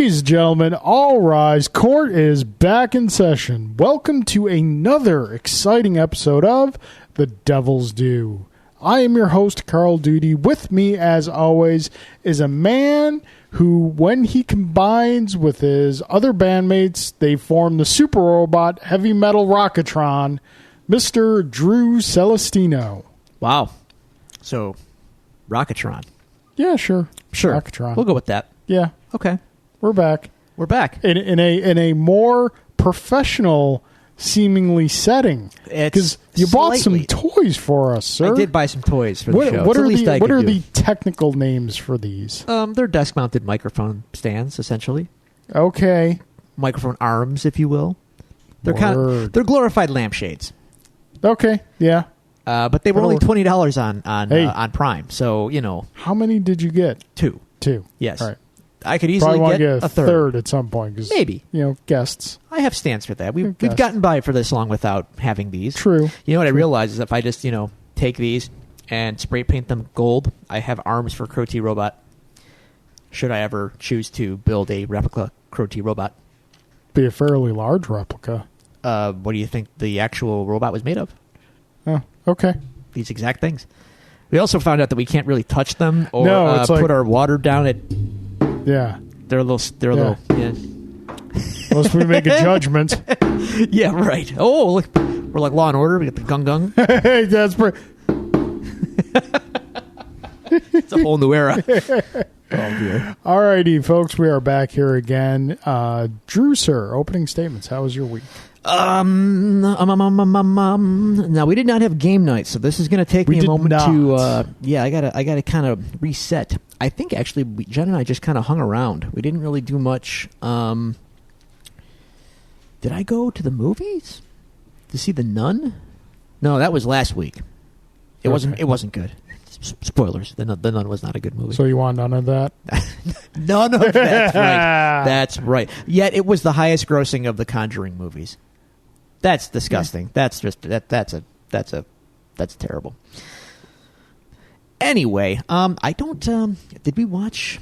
Ladies and gentlemen, all rise. Court is back in session. Welcome to another exciting episode of The Devil's Due. I am your host, Carl Duty. With me, as always, is a man who, when he combines with his other bandmates, they form the super robot heavy metal Rockatron, Mr. Drew Celestino. Wow. So, Rockatron. Yeah, sure. Rockatron. We'll go with that. Yeah. Okay. We're back. We're back. In a more professional seemingly setting. Because you bought some toys for us, sir. I did buy some toys for the show. What are the technical names for these? They're desk-mounted microphone stands, essentially. Okay. Microphone arms, if you will. They're glorified lampshades. Okay. Yeah. But they were only $20 on Prime. So, you know. How many did you get? Two. Yes. All right. I could easily get a third at some point. Maybe. You know, guests. I have stands for that. We've gotten by for this long without having these. True. You know what I realize is if I just, take these and spray paint them gold, I have arms for Crow T Robot. Should I ever choose to build a replica Crow T Robot? Be a fairly large replica. What do you think the actual robot was made of? Oh, okay. These exact things. We also found out that we can't really touch them or put our water down it. Yeah. They're a little, yeah. Unless we make a judgment. Yeah, right. Oh, look, we're like Law and Order. We got the gung. Hey, that's pretty... It's a whole new era. Oh, dear. All righty, folks. We are back here again. Drew, sir, opening statements. How was your week? Now, we did not have game night, so this is going to take me a moment to... I gotta kind of reset. I think, actually, Jen and I just kind of hung around. We didn't really do much. Did I go to the movies to see The Nun? No, that was last week. It wasn't good. Spoilers. The Nun was not a good movie. So you want none of that? None of that's right. That's right. Yet it was the highest grossing of the Conjuring movies. That's disgusting. Yeah. That's just that's terrible. Anyway, I don't. Did we watch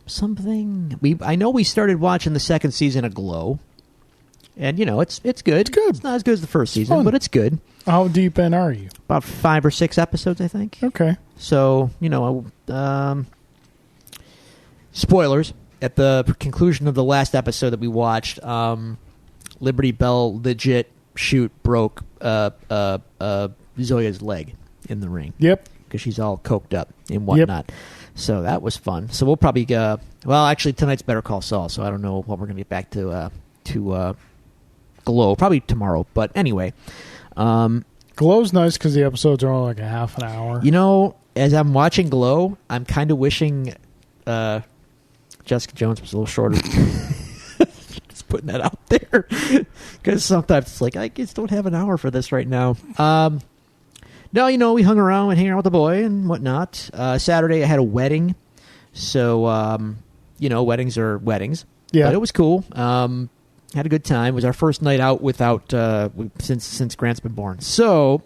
something? I know we started watching the second season of Glow, and it's good. It's good. It's not as good as the first season, but it's good. How deep in are you? About 5 or 6 episodes, I think. Okay. So spoilers at the conclusion of the last episode that we watched. Liberty Bell legit broke Zoya's leg in the ring. Yep. Because she's all coked up and whatnot. Yep. So that was fun. So we'll probably actually tonight's Better Call Saul, so I don't know what we're going to get back to Glow. Probably tomorrow. But anyway. Glow's nice because the episodes are only like a half an hour. As I'm watching Glow, I'm kind of wishing Jessica Jones was a little shorter. Just putting that out there. Because sometimes it's like, I just don't have an hour for this right now. No, we hung around and hang out with the boy and whatnot. Saturday I had a wedding. So, weddings are weddings. Yeah. But it was cool. Had a good time. It was our first night out without since Grant's been born. So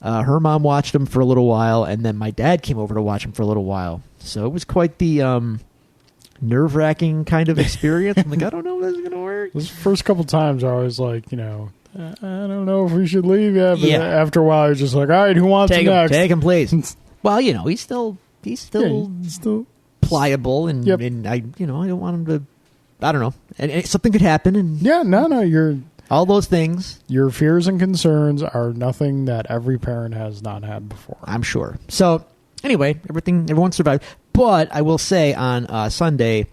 her mom watched him for a little while, and then my dad came over to watch him for a little while. So it was quite the nerve-wracking kind of experience. I'm like, I don't know if this is going to work. Those first couple times I was like, I don't know if we should leave yet. But after a while, I was just like, all right, who wants him next? Take him, please. Well, he's still pliable, and I don't want him to. I don't know. And something could happen. And you're all those things. Your fears and concerns are nothing that every parent has not had before. I'm sure. So anyway, everyone survived. But I will say on Sunday,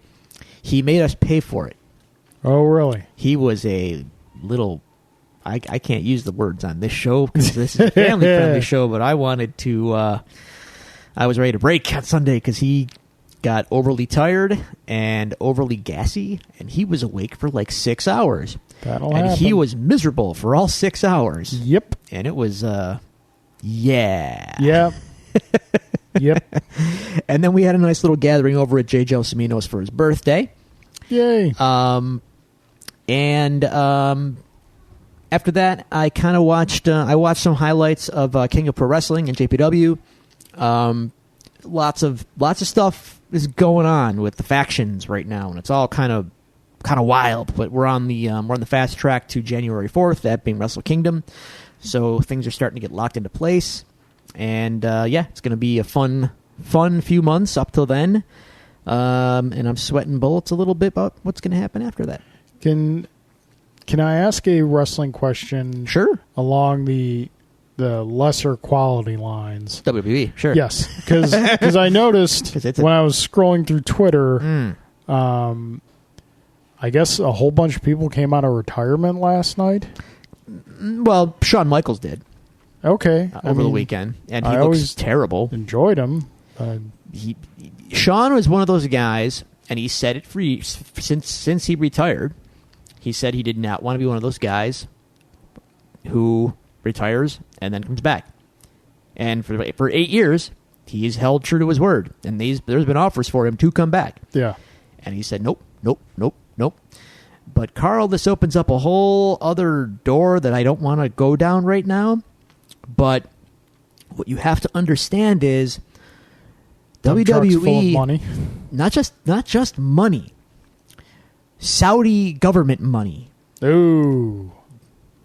he made us pay for it. Oh, really? He was a little. I can't use the words on this show because this is a family-friendly show. But I wanted to. I was ready to break on Sunday because he got overly tired and overly gassy, and he was awake for like 6 hours. That'll happen. He was miserable for all 6 hours. Yep. And it was, Yep. Yep. And then we had a nice little gathering over at J. Gelsomino's for his birthday. Yay. And after that, I kind of watched some highlights of King of Pro Wrestling and JPW. Lots of stuff is going on with the factions right now, and it's all kind of kind of wild. But we're on the fast track to January 4th, that being Wrestle Kingdom. So things are starting to get locked into place, and it's going to be a fun few months up till then. And I'm sweating bullets a little bit about what's going to happen after that. Can I ask a wrestling question? Sure. Along the lesser quality lines. WWE, sure. Yes, because I noticed when I was scrolling through Twitter, I guess a whole bunch of people came out of retirement last night. Well, Shawn Michaels did. Okay. Over the weekend, and he looks terrible. Enjoyed him. Shawn was one of those guys, and he said it since he retired. He said he did not want to be one of those guys who retires and then comes back. And for 8 years, he's held true to his word. And there's been offers for him to come back. Yeah. And he said, nope. But, Carl, this opens up a whole other door that I don't want to go down right now. But what you have to understand is WWE, full of money. Not just money, Saudi government money. Ooh.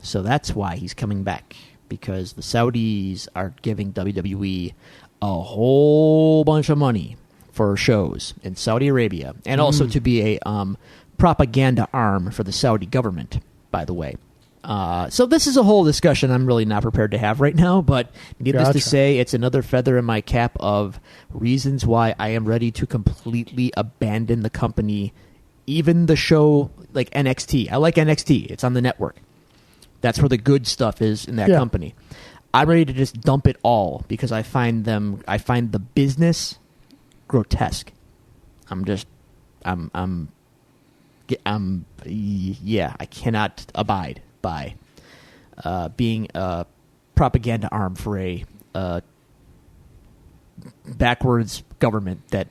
So that's why he's coming back, because the Saudis are giving WWE a whole bunch of money for shows in Saudi Arabia, and also to be a propaganda arm for the Saudi government, by the way. So this is a whole discussion I'm really not prepared to have right now, but needless to say, it's another feather in my cap of reasons why I am ready to completely abandon the company, even the show like NXT. I like NXT. It's on the network. That's where the good stuff is in that company. I'm ready to just dump it all because I find the business grotesque. I cannot abide by being a propaganda arm for a backwards government that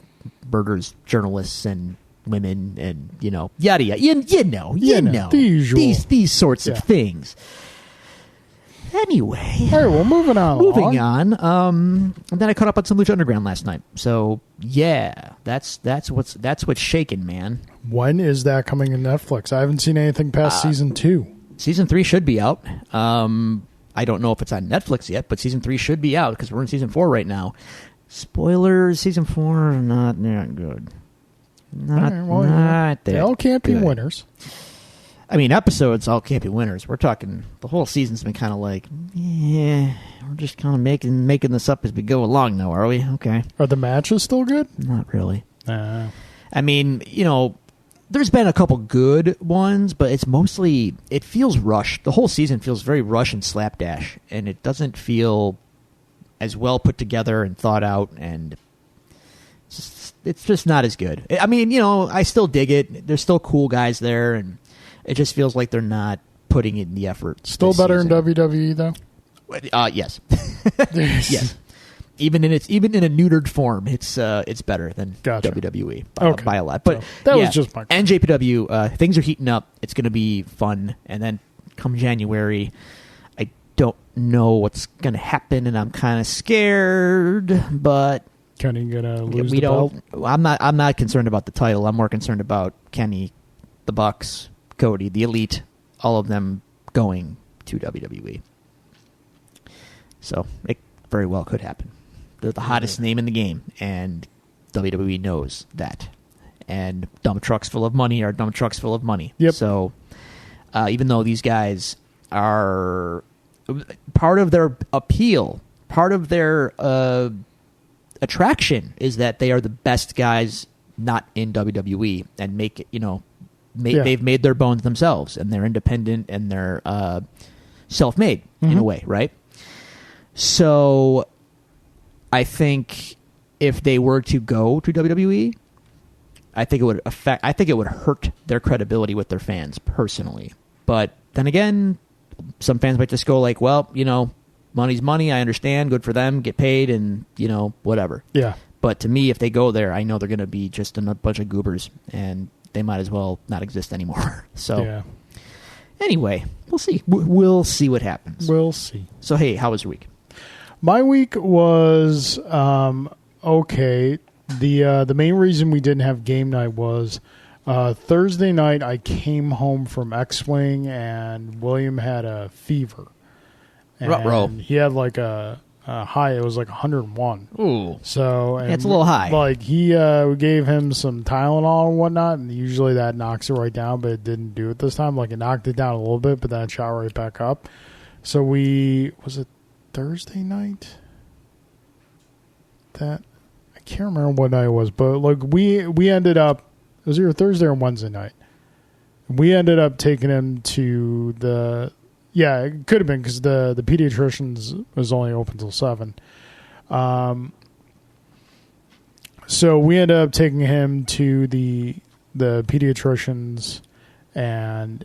murders journalists and women and yada yada. You know the usual. These sorts of things. Anyway, all right, well, moving on. And then I caught up on some Lucha Underground last night. So yeah, that's what's shaking, man. When is that coming to Netflix? I haven't seen anything past season 2. Season 3 should be out. I don't know if it's on Netflix yet, but season 3 should be out because we're in season 4 right now. Spoilers: season 4 not good. Not they all can't be winners. I mean, episodes all can't be winners. We're talking the whole season's been kind of like, we're just kind of making this up as we go along now, are we? Okay. Are the matches still good? Not really. I mean, there's been a couple good ones, but it feels rushed. The whole season feels very rushed and slapdash, and it doesn't feel as well put together and thought out, and it's just not as good. I mean, I still dig it. There's still cool guys there, and it just feels like they're not putting in the effort. Still better in WWE, though? Yes. Yes. Even in a neutered form, it's better than WWE by a lot. But so that was just my and JPW. Things are heating up. It's going to be fun. And then come January, I don't know what's going to happen, and I'm kind of scared. But Kenny gonna lose the belt? I'm not concerned about the title. I'm more concerned about Kenny, the Bucks, Cody, the Elite, all of them going to WWE. So it very well could happen. They're the hottest name in the game, and WWE knows that. And dump trucks full of money are dump trucks full of money. Yep. So even though these guys are part of their appeal, part of their attraction is that they are the best guys not in WWE and make it, they've made their bones themselves, and they're independent, and they're self-made in a way, right? So I think if they were to go to WWE, I think it would hurt their credibility with their fans personally. But then again, some fans might just go like, well, money's money. I understand. Good for them. Get paid and, whatever. Yeah. But to me, if they go there, I know they're going to be just a bunch of goobers, and they might as well not exist anymore. So anyway, we'll see. We'll see what happens. We'll see. So, hey, how was your week? My week was okay. The main reason we didn't have game night was Thursday night, I came home from X-Wing, and William had a fever. And Ruh-roh. he had like a high. It was like 101. Ooh. So and It's a little high. Like we gave him some Tylenol and whatnot, and usually that knocks it right down, but it didn't do it this time. Like it knocked it down a little bit, but then it shot right back up. So was it Thursday night? I can't remember what night it was, but like we ended up. It was either Thursday or Wednesday night. We ended up taking him to it could have been because the pediatricians was only open till 7. So we ended up taking him to the pediatricians, and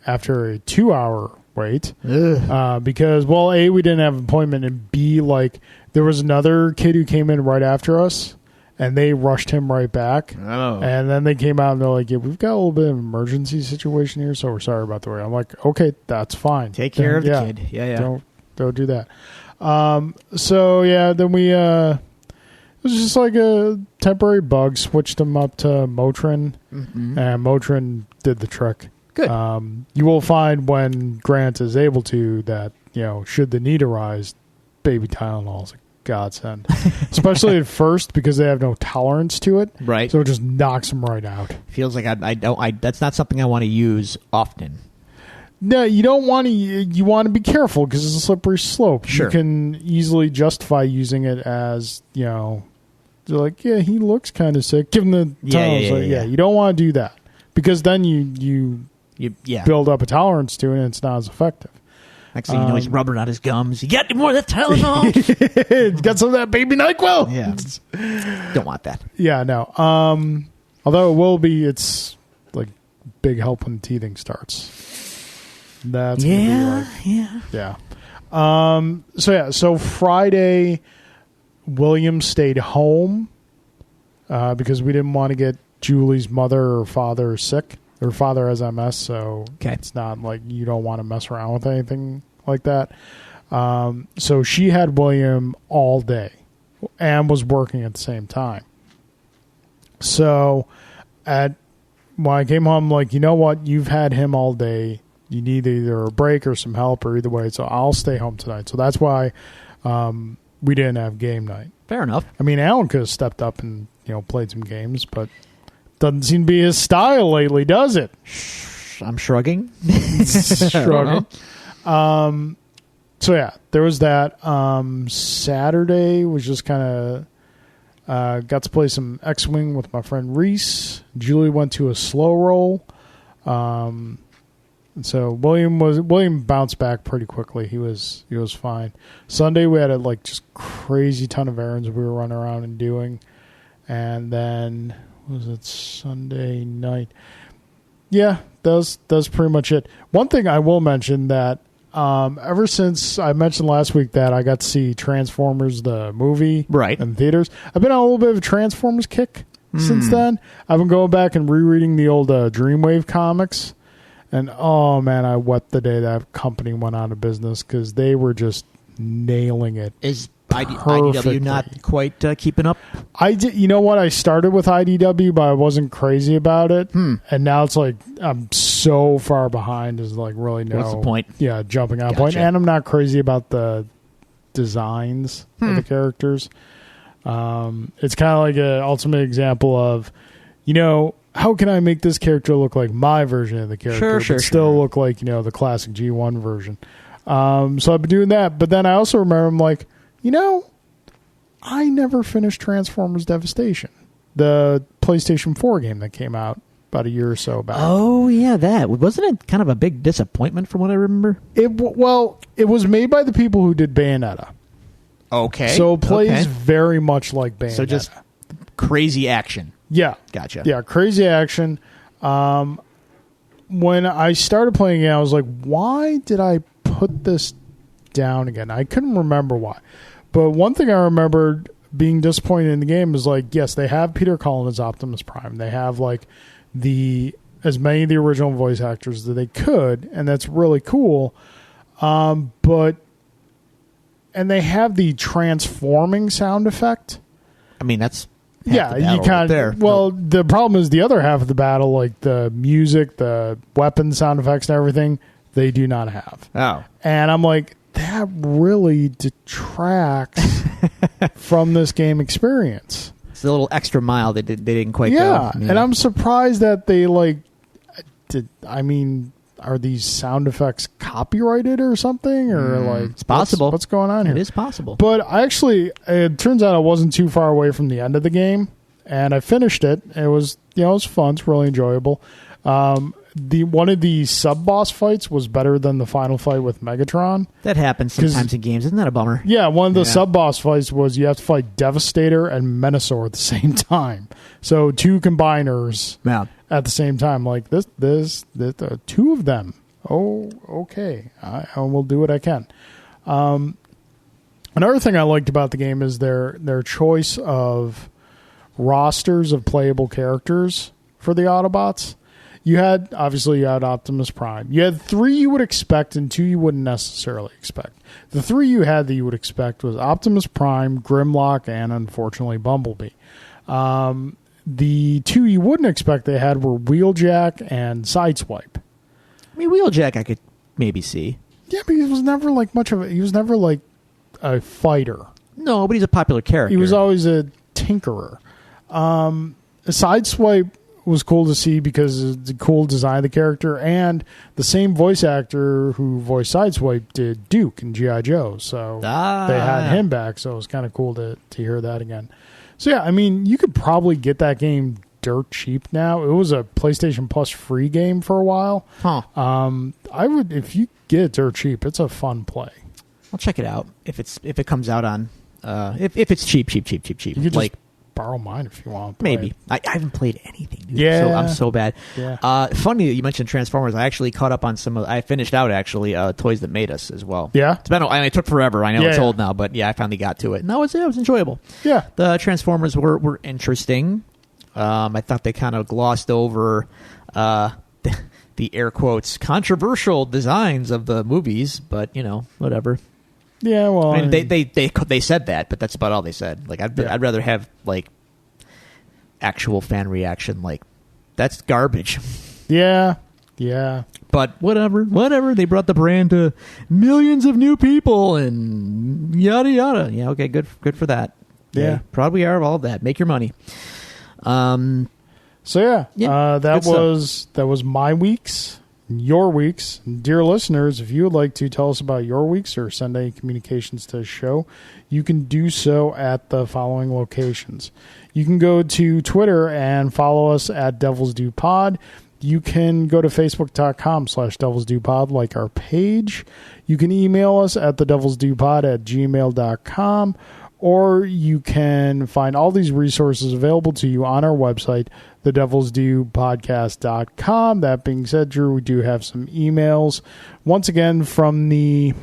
after a 2-hour wait, because A, we didn't have an appointment, and B, like there was another kid who came in right after us, and they rushed him right back. Oh. And then they came out and they're like, yeah, we've got a little bit of an emergency situation here, so we're sorry about the wait. I'm like, okay, that's fine. Take care of the kid. Yeah. Don't do that. So yeah, then we it was just like a temporary bug. Switched him up to Motrin, and Motrin did the trick. Good. You will find when Grant is able to that, should the need arise, baby Tylenol is a godsend, especially at first because they have no tolerance to it. Right. So it just knocks them right out. Feels like I don't. That's not something I want to use often. No, you don't want to. You want to be careful because it's a slippery slope. Sure. You can easily justify using it as, they're like, yeah, he looks kind of sick. Give him the Tylenol. Yeah. You don't want to do that because then you build up a tolerance to it and it's not as effective. Next thing you know, he's rubbing out his gums. You got any more of that Tylenol? Got some of that baby NyQuil? Yeah. Don't want that. Yeah, no. Although it will be, it's like big help when teething starts. That's gonna be like, yeah. So Friday, William stayed home because we didn't want to get Julie's mother or father sick. Her father has MS, so It's not like you don't want to mess around with anything like that. So she had William all day and was working at the same time. So when I came home, like, you know what? You've had him all day. You need either a break or some help or either way. So I'll stay home tonight. So that's why we didn't have game night. Fair enough. I mean, Alan could have stepped up and, played some games, but doesn't seem to be his style lately, does it? I'm shrugging. Shrugging. So yeah, there was that. Saturday was just kind of got to play some X-Wing with my friend Reese. Julie went to a slow roll. So William bounced back pretty quickly. He was fine. Sunday we had a just crazy ton of errands we were running around and doing, and then was it Sunday night? Yeah, that's pretty much it. One thing I will mention that ever since I mentioned last week that I got to see Transformers the movie in theaters, I've been on a little bit of a Transformers kick since then. I've been going back and rereading the old Dreamwave comics, and oh man, I wept the day that company went out of business because they were just nailing it. Is IDW not quite keeping up? You know what? I started with IDW, but I wasn't crazy about it. And now it's like I'm so far behind. Is like really no. What's the point? Yeah, jumping out point. And I'm not crazy about the designs of the characters. It's kind of like an ultimate example of, how can I make this character look like my version of the character, but still look like the classic G1 version. So I've been doing that, but then I also remember I'm like, I never finished Transformers Devastation, the PlayStation 4 game that came out about a year or so back. Oh, yeah, that. Wasn't it kind of a big disappointment from what I remember? It was made by the people who did Bayonetta. Okay. So it plays very much like Bayonetta. So just crazy action. Yeah. Gotcha. Yeah, crazy action. When I started playing it, I was like, why did I put this down again? I couldn't remember why. But one thing I remembered being disappointed in the game is like, yes, they have Peter Cullen as Optimus Prime. They have like as many of the original voice actors that they could, and that's really cool. And they have the transforming sound effect. I mean, that's Yeah, the you battle kind there. of. Well, the problem is the other half of the battle, like the music, the weapon sound effects, and everything, they do not have. Oh. And I'm like, that really detracts from this game experience. It's a little extra mile they didn't quite go. Yeah, and I'm surprised that they are these sound effects copyrighted or something, or like it's possible. What's going on here? It is possible. But it turns out I wasn't too far away from the end of the game, and I finished it. It was it was fun. It's really enjoyable. One of the sub boss fights was better than the final fight with Megatron. That happens sometimes in games. Isn't that a bummer? Yeah, one of the sub boss fights was you have to fight Devastator and Menasor at the same time. So 2 combiners at the same time. Like this two of them. Oh, okay. I will do what I can. Another thing I liked about the game is their choice of rosters of playable characters for the Autobots. You had Optimus Prime. You had 3 you would expect and 2 you wouldn't necessarily expect. The 3 you had that you would expect was Optimus Prime, Grimlock, and unfortunately Bumblebee. The 2 you wouldn't expect they had were Wheeljack and Sideswipe. I mean, Wheeljack I could maybe see. Yeah, but he was never like much of a... He was never like a fighter. No, but he's a popular character. He was always a tinkerer. Sideswipe was cool to see because of the cool design of the character, and the same voice actor who voiced Sideswipe did Duke in G.I. Joe, so they had him back, so it was kind of cool to hear that again. So yeah, I mean, you could probably get that game dirt cheap now. It was a PlayStation Plus free game for a while. Huh. I would, if you get it dirt cheap, it's a fun play. I'll check it out if it comes out on if it's cheap. You could just borrow mine if you want. Maybe. I haven't played anything, dude. Yeah. So I'm so bad. Yeah. Funny that you mentioned Transformers. I actually caught up on I finished out actually Toys That Made Us as well. Yeah. It took forever. I know it's old now, but yeah, I finally got to it. And it was enjoyable. Yeah. The Transformers were interesting. I thought they kind of glossed over the air quotes controversial designs of the movies, but whatever. Yeah, well, I mean, they said that, but that's about all they said. Like, I'd rather have like actual fan reaction. Like, that's garbage. Yeah. But whatever. They brought the brand to millions of new people and yada yada. Yeah, okay, good for that. Yeah, proud we are of all of that. Make your money. So that was my weeks. Your weeks. Dear listeners, if you would like to tell us about your weeks or send any communications to the show, you can do so at the following locations. You can go to Twitter and follow us at Devils Do Pod. You can go to facebook.com/devilsdopod, like our page. You can email us at thedevilsdopod@gmail.com, or you can find all these resources available to you on our website, thedevilsdopodcast.com. That being said, Drew, we do have some emails. Once again, from the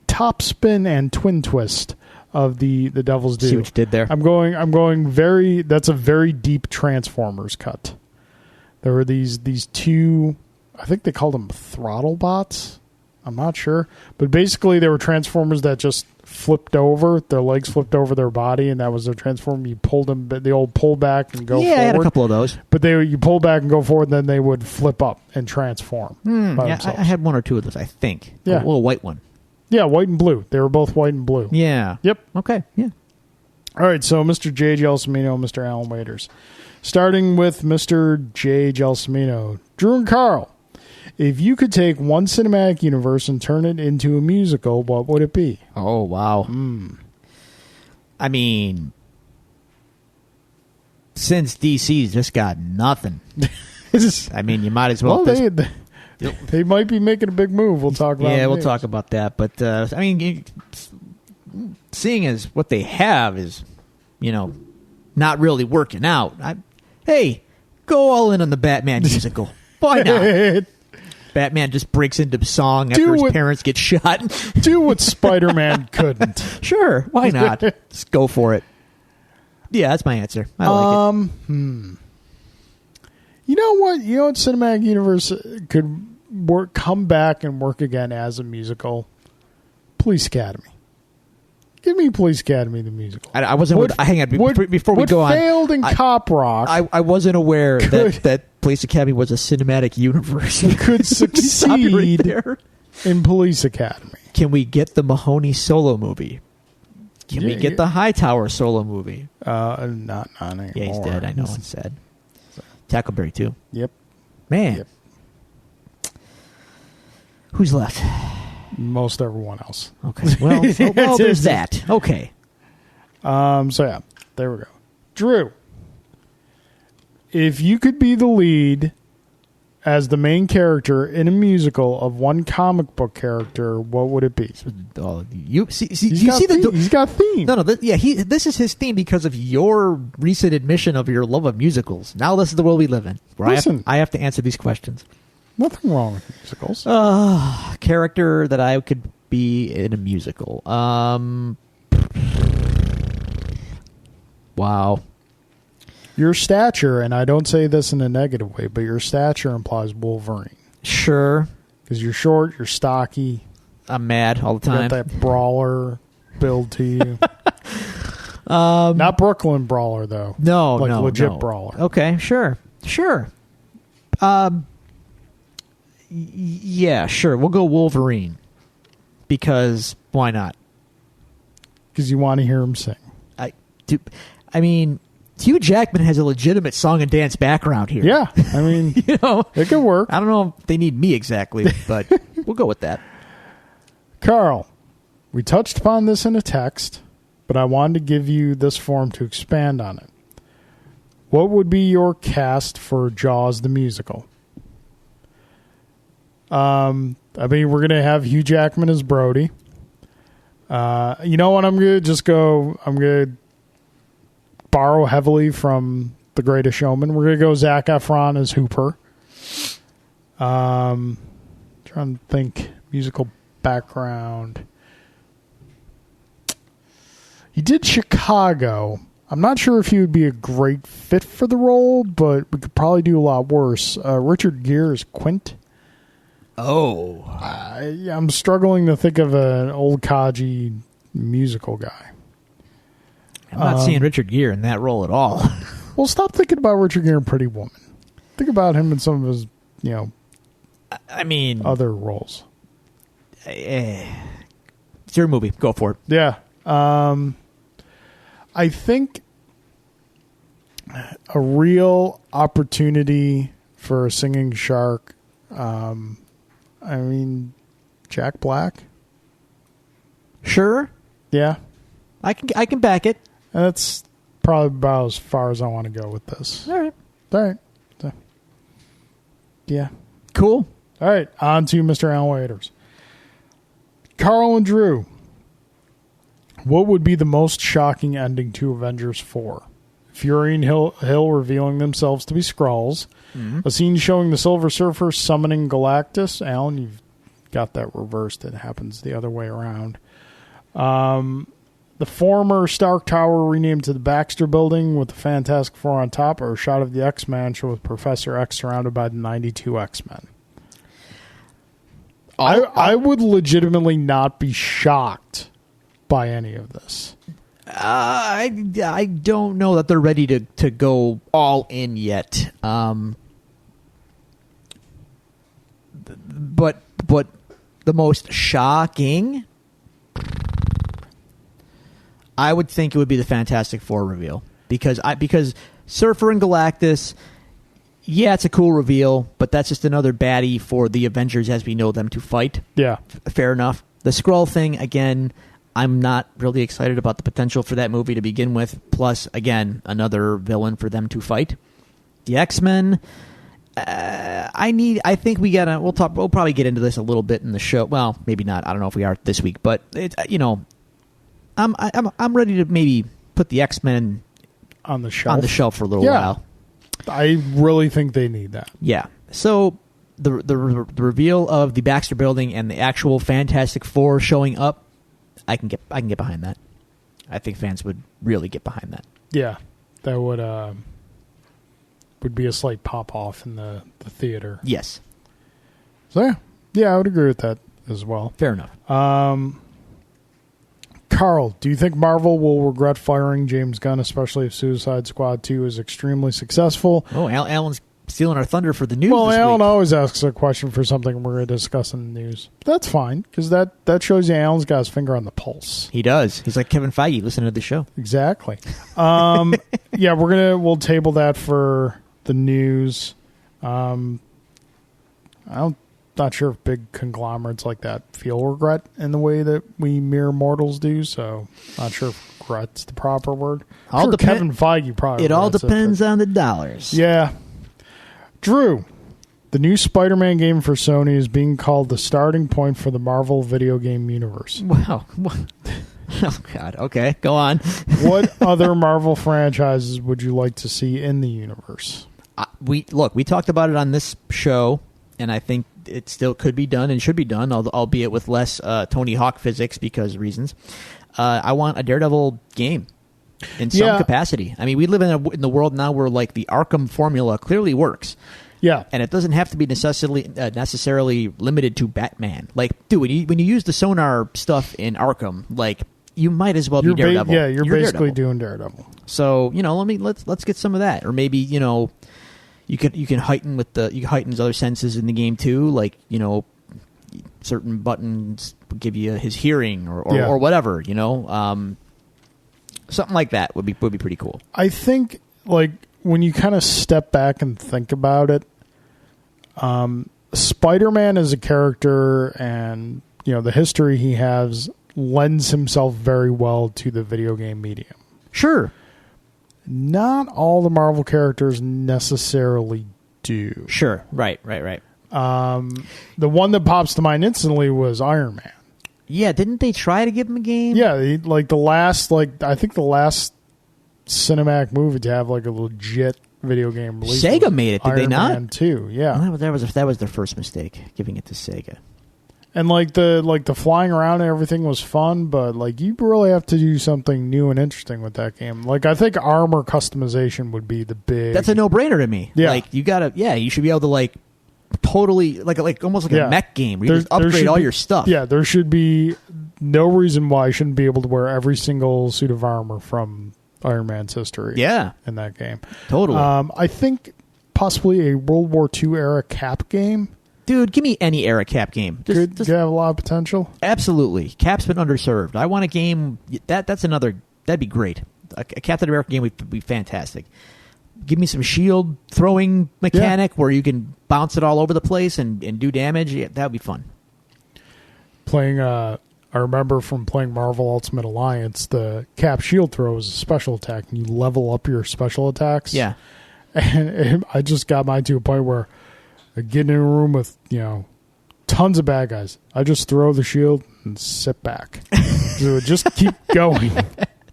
Top Spin and Twin Twist of the Devil's Do. See what you did there. I'm going very... That's a very deep Transformers cut. There were these 2... I think they called them throttle bots. I'm not sure. But basically, they were Transformers that just flipped over. Their legs flipped over their body, and that was their transform. You pulled them, the old pull back and go forward. Yeah, I had a couple of those. But you pull back and go forward, and then they would flip up and transform. Yeah, I had 1 or 2 of those, I think. Yeah. A little white one. Yeah, white and blue. They were both white and blue. Yeah. Yep. Okay, yeah. All right, so Mr. J. Gelsomino, Mr. Alan Waiters. Starting with Mr. J. Gelsomino. Drew and Carl, if you could take one cinematic universe and turn it into a musical, what would it be? Oh, wow. I mean, since DC's just got nothing, I mean, you might as well... They might be making a big move. We'll talk about we'll talk about that. But, I mean, seeing as what they have is, not really working out. Hey, go all in on the Batman musical. Why not? Batman just breaks into song after his parents get shot. Do what Spider-Man couldn't. Sure, why not? Just go for it. Yeah, that's my answer. I like it. You know what? Cinematic Universe could come back and work again as a musical? Police Academy. Give me Police Academy the musical. I wasn't. Hang on. Before we go on, failed in Cop Rock. I wasn't aware that Police Academy was a cinematic universe. Could succeed there. in Police Academy. Can we get the Mahoney solo movie? Can we get the Hightower solo movie? Not anymore. Yeah, he's dead. I know. It's sad. Tackleberry too. Yep. Man. Yep. Who's left? Most everyone else. Okay. Well, there's that. Okay. So yeah, there we go. Drew, if you could be the lead as the main character in a musical of one comic book character, what would it be? He's got theme. No. This is his theme because of your recent admission of your love of musicals. Now this is the world we live in. Where I have to answer these questions. Nothing wrong with musicals. Character that I could be in a musical. Wow. Your stature, and I don't say this in a negative way, but your stature implies Wolverine. Sure. Because you're short, you're stocky. I'm mad all the time. You got that brawler build to you. Not Brooklyn brawler, though. No, legit brawler. Okay, sure. Yeah, sure. We'll go Wolverine. Because why not? Because you want to hear him sing. I mean, Hugh Jackman has a legitimate song and dance background here. Yeah, I mean, it could work. I don't know if they need me exactly, but we'll go with that. Carl, we touched upon this in a text, but I wanted to give you this form to expand on it. What would be your cast for Jaws the musical? I mean, we're going to have Hugh Jackman as Brody. You know what? I'm going to borrow heavily from The Greatest Showman. We're going to go Zac Efron as Hooper. Trying to think musical background. He did Chicago. I'm not sure if he would be a great fit for the role, but we could probably do a lot worse. Richard Gere is Quint. Oh. I'm struggling to think of an old codgy musical guy. I'm not seeing Richard Gere in that role at all. Well, stop thinking about Richard Gere in Pretty Woman. Think about him in some of his, other roles. It's your movie. Go for it. Yeah. I think a real opportunity for a singing shark. Jack Black. Sure. Yeah. I can back it. That's probably about as far as I want to go with this. All right. So, yeah. Cool. All right. On to Mr. Alan Waiters. Carl and Drew. What would be the most shocking ending to Avengers 4? Fury and Hill revealing themselves to be Skrulls. Mm-hmm. A scene showing the Silver Surfer summoning Galactus. Alan, you've got that reversed. It happens the other way around. The former Stark Tower renamed to the Baxter Building with the Fantastic Four on top, or a shot of the X-Mansion with Professor X surrounded by the 92 X-Men. I would legitimately not be shocked by any of this. I don't know that they're ready to go all in yet. But the most shocking, I would think it would be the Fantastic Four reveal because Surfer and Galactus, yeah, it's a cool reveal, but that's just another baddie for the Avengers as we know them to fight. Yeah, fair enough. The Skrull thing, again, I'm not really excited about the potential for that movie to begin with. Plus, again, another villain for them to fight. The X-Men. I think we gotta. We'll probably get into this a little bit in the show. Well, maybe not. I don't know if we are this week, but it's I'm ready to maybe put the X-Men on the shelf for a little while. I really think they need that. Yeah. So the reveal of the Baxter Building and the actual Fantastic Four showing up, I can get behind that. I think fans would really get behind that. Yeah, that would be a slight pop off in the theater. Yes. So yeah, I would agree with that as well. Fair enough. Carl, do you think Marvel will regret firing James Gunn, especially if Suicide Squad 2 is extremely successful? Oh, Alan's stealing our thunder for the news. Well, this Alan week. always asks a question for something we're going to discuss in the news. That's fine, because that shows you Alan's got his finger on the pulse. He does. He's like Kevin Feige. Listen to the show. Exactly. Yeah, we'll table that for the news. Not sure if big conglomerates like that feel regret in the way that we mere mortals do. So, not sure if regret's the proper word. All Sure, depend- Kevin Feige probably. It all regrets depends but- on the dollars. Yeah. Drew, the new Spider-Man game for Sony is being called the starting point for the Marvel video game universe. Wow. Oh, God. Okay. Go on. What other Marvel franchises would you like to see in the universe? We talked about it on this show, and I think it still could be done and should be done, albeit with less Tony Hawk physics because reasons. I want a Daredevil game in some capacity. I mean, we live in the world now where like the Arkham formula clearly works. Yeah. And it doesn't have to be necessarily limited to Batman. Like, dude, when you use the sonar stuff in Arkham, like, you might as well be Daredevil. You're basically Daredevil. doing Daredevil. So, let's get some of that, or maybe you can heighten his other senses in the game too, like certain buttons give you his hearing or whatever, something like that would be pretty cool. I think like when you kind of step back and think about it, Spider-Man as a character and the history he has lends himself very well to the video game medium. Sure. Not all the Marvel characters necessarily do. Sure. Right. The one that pops to mind instantly was Iron Man. Yeah, didn't they try to give him a game? Yeah, I think the last cinematic movie to have like a legit video game release. Sega made it, did Iron they not? Man 2, yeah. Well, that was their first mistake, giving it to Sega. And like the flying around and everything was fun, but like you really have to do something new and interesting with that game. Like I think armor customization would be the big. That's a no-brainer to me. Yeah. Like you should be able to like totally like almost like a mech game where you just upgrade all your stuff. Yeah, there should be no reason why I shouldn't be able to wear every single suit of armor from Iron Man's history. Yeah, in that game, totally. I think possibly a World War II era Cap game. Dude, give me any era Cap game. Could have a lot of potential. Absolutely. Cap's been underserved. I want a game that'd be great. A Captain America game would be fantastic. Give me some shield throwing mechanic where you can bounce it all over the place and do damage. Yeah, that would be fun. I remember from playing Marvel Ultimate Alliance, the Cap shield throw is a special attack, and you level up your special attacks. Yeah. And I just got mine to a point where I get in a room with, tons of bad guys. I just throw the shield and sit back. So just keep going.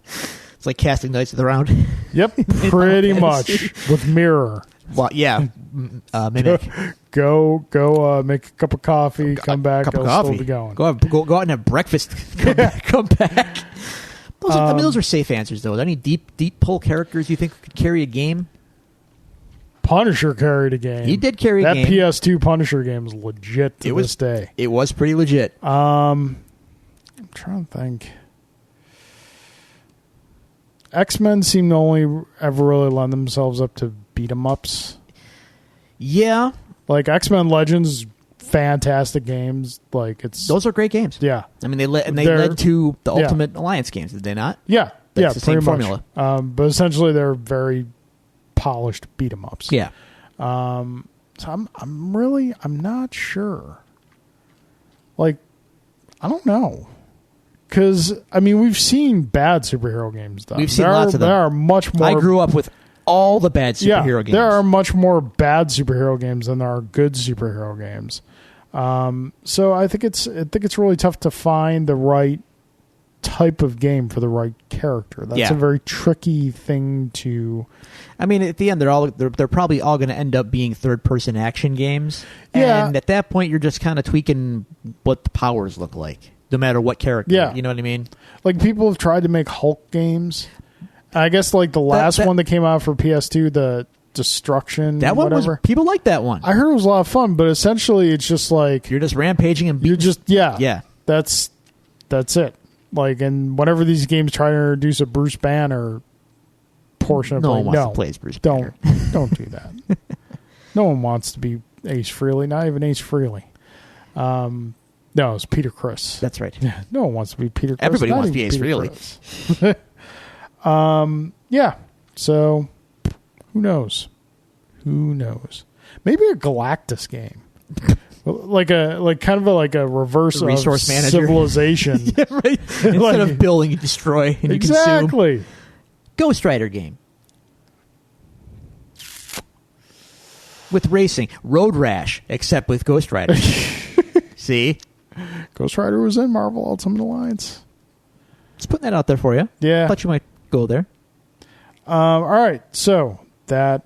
It's like casting Knights of the Round. Yep, pretty much. With mirror. Well, yeah. Mimic. Go make a cup of coffee, come back, cup of I'll coffee. still be going. Go out and have breakfast. Come back. Those are safe answers, though. Are there any deep pull characters you think could carry a game? Punisher carried a game. He did carry a game. That PS2 Punisher game is legit to this day. It was pretty legit. I'm trying to think. X-Men seem to only ever really lend themselves up to beat-em-ups. Yeah. Like X-Men Legends, fantastic games. Those are great games. Yeah. I mean, they led to the Ultimate Alliance games, did they not? Yeah. That's the same formula. But essentially, they're very polished beat-em-ups. Yeah. So I'm not sure. Like, I don't know. Because, I mean, we've seen bad superhero games done. We've seen lots of them. There are much more. I grew up with all the bad superhero games. There are much more bad superhero games than there are good superhero games. So I think it's really tough to find the right type of game for the right character. That's a very tricky thing to. I mean, at the end, they're probably all going to end up being third-person action games. Yeah. And at that point, you're just kind of tweaking what the powers look like, no matter what character. Yeah. You know what I mean? Like, people have tried to make Hulk games. I guess, like, the last one that came out for PS2, the Destruction, that one whatever. People like that one. I heard it was a lot of fun, but essentially it's just like... You're just rampaging and You're just... Yeah. That's it. Like, and whenever these games try to introduce a Bruce Banner portion of No one play, wants to play as Bruce don't Banner. don't do that. No one wants to be Ace Frehley, not even Ace Frehley. No, it's Peter Criss. That's right. No one wants to be Peter Criss. Everybody not wants to be even Ace Peter Frehley. Criss. Yeah. So, who knows? Who knows? Maybe a Galactus game. Like kind of like a reverse A resource of manager. Civilization. Yeah, right. Instead of building, you destroy and you consume. Exactly. Ghost Rider game. With racing. Road Rash, except with Ghost Rider. See? Ghost Rider was in Marvel Ultimate Alliance. Just putting that out there for you. Yeah. Thought you might go there. All right. So that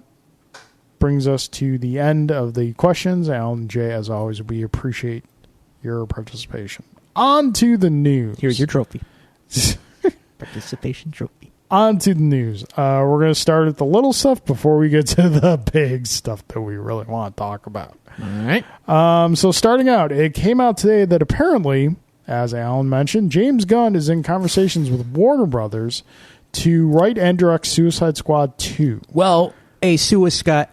brings us to the end of the questions. Alan and Jay, as always, we appreciate your participation. On to the news. Here's your trophy. Participation trophy. On to the news. We're going to start at the little stuff before we get to the big stuff that we really want to talk about. All right. So starting out, it came out today that apparently, as Alan mentioned, James Gunn is in conversations with Warner Brothers to write and direct Suicide Squad 2. Well, a Suicide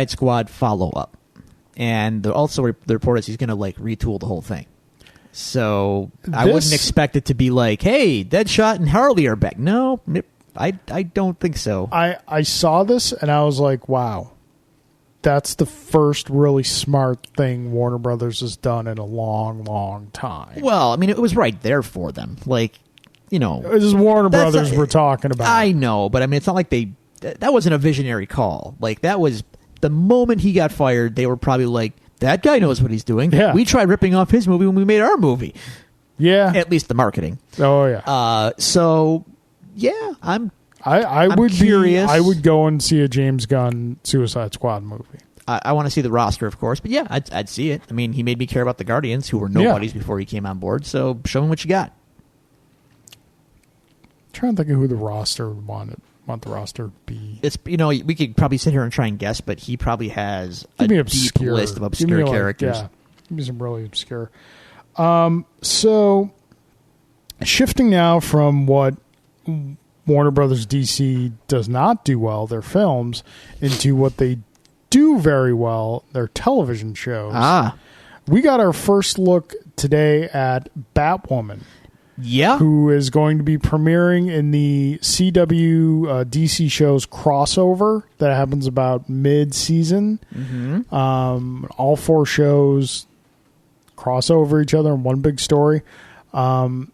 Squad follow-up. And also the report is he's going to retool the whole thing. So I wouldn't expect it to be like, hey, Deadshot and Harley are back. No, I don't think so. I saw this and I was like, wow, that's the first really smart thing Warner Brothers has done in a long, long time. Well, I mean, it was right there for them. This is Warner Brothers we're talking about. I know, but I mean, it's not like that wasn't a visionary call. That was the moment he got fired, they were probably like, that guy knows what he's doing. Yeah. We tried ripping off his movie when we made our movie. Yeah. At least the marketing. Oh, yeah. So, yeah, I'm would curious. I would go and see a James Gunn Suicide Squad movie. I want to see the roster, of course. But, yeah, I'd see it. I mean, he made me care about the Guardians, who were nobodies before he came on board. So, show me what you got. I'm trying to think of who the roster would want the roster to be. It's we could probably sit here and try and guess, but he probably has a deep list of obscure characters. Yeah, give me some really obscure. So shifting now from what Warner Brothers DC does not do well, their films, into what they do very well, their television shows. We got our first look today at Batwoman. Yeah. Who is going to be premiering in the CW DC shows crossover that happens about mid-season. Mm-hmm. All 4 shows cross over each other in one big story. And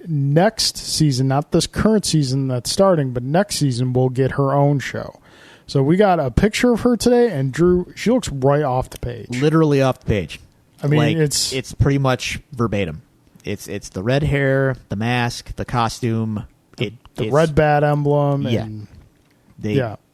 next season, not this current season that's starting, but next season, we'll get her own show. So we got a picture of her today, and Drew, she looks right off the page. Literally off the page. I mean, it's pretty much verbatim. It's the red hair, the mask, the costume, the red bat emblem. Yeah, and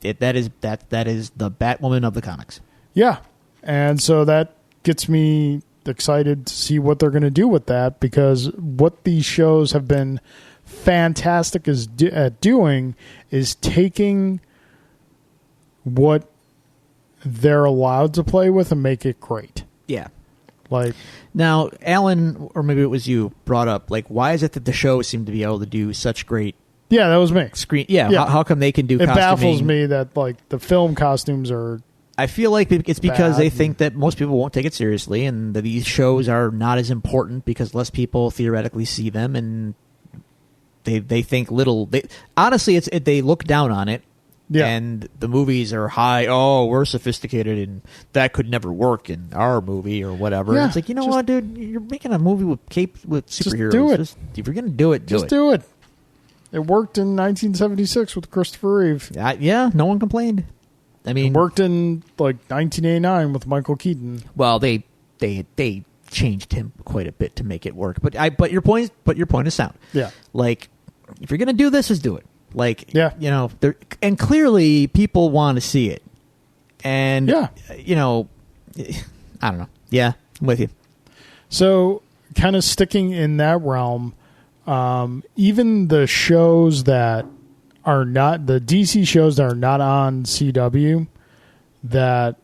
that is the Batwoman of the comics. Yeah, and so that gets me excited to see what they're going to do with that, because what these shows have been fantastic at doing is taking what they're allowed to play with and make it great. Yeah. Now, Alan, or maybe it was you, brought up, why is it that the shows seem to be able to do such great... Yeah, that was me. Screen. Yeah. How come they can do costuming? It baffles me that, the film costumes are... I feel like it's because bad. They think that most people won't take it seriously, and that these shows are not as important because less people theoretically see them, and they think little... honestly, they look down on it. Yeah. And the movies are high. Oh, we're sophisticated, and that could never work in our movie or whatever. Yeah, it's like, you know what, dude? You're making a movie with superheroes. Just do it. If you're going to do it, just do it. It worked in 1976 with Christopher Reeve. Yeah, no one complained. I mean, it worked in 1989 with Michael Keaton. Well, they changed him quite a bit to make it work. But your point is sound. Yeah. If you're going to do this, just do it. Yeah. And clearly people want to see it. And, yeah. I don't know. Yeah, I'm with you. So, kind of sticking in that realm, even the shows that are not, the DC shows that are not on CW, that,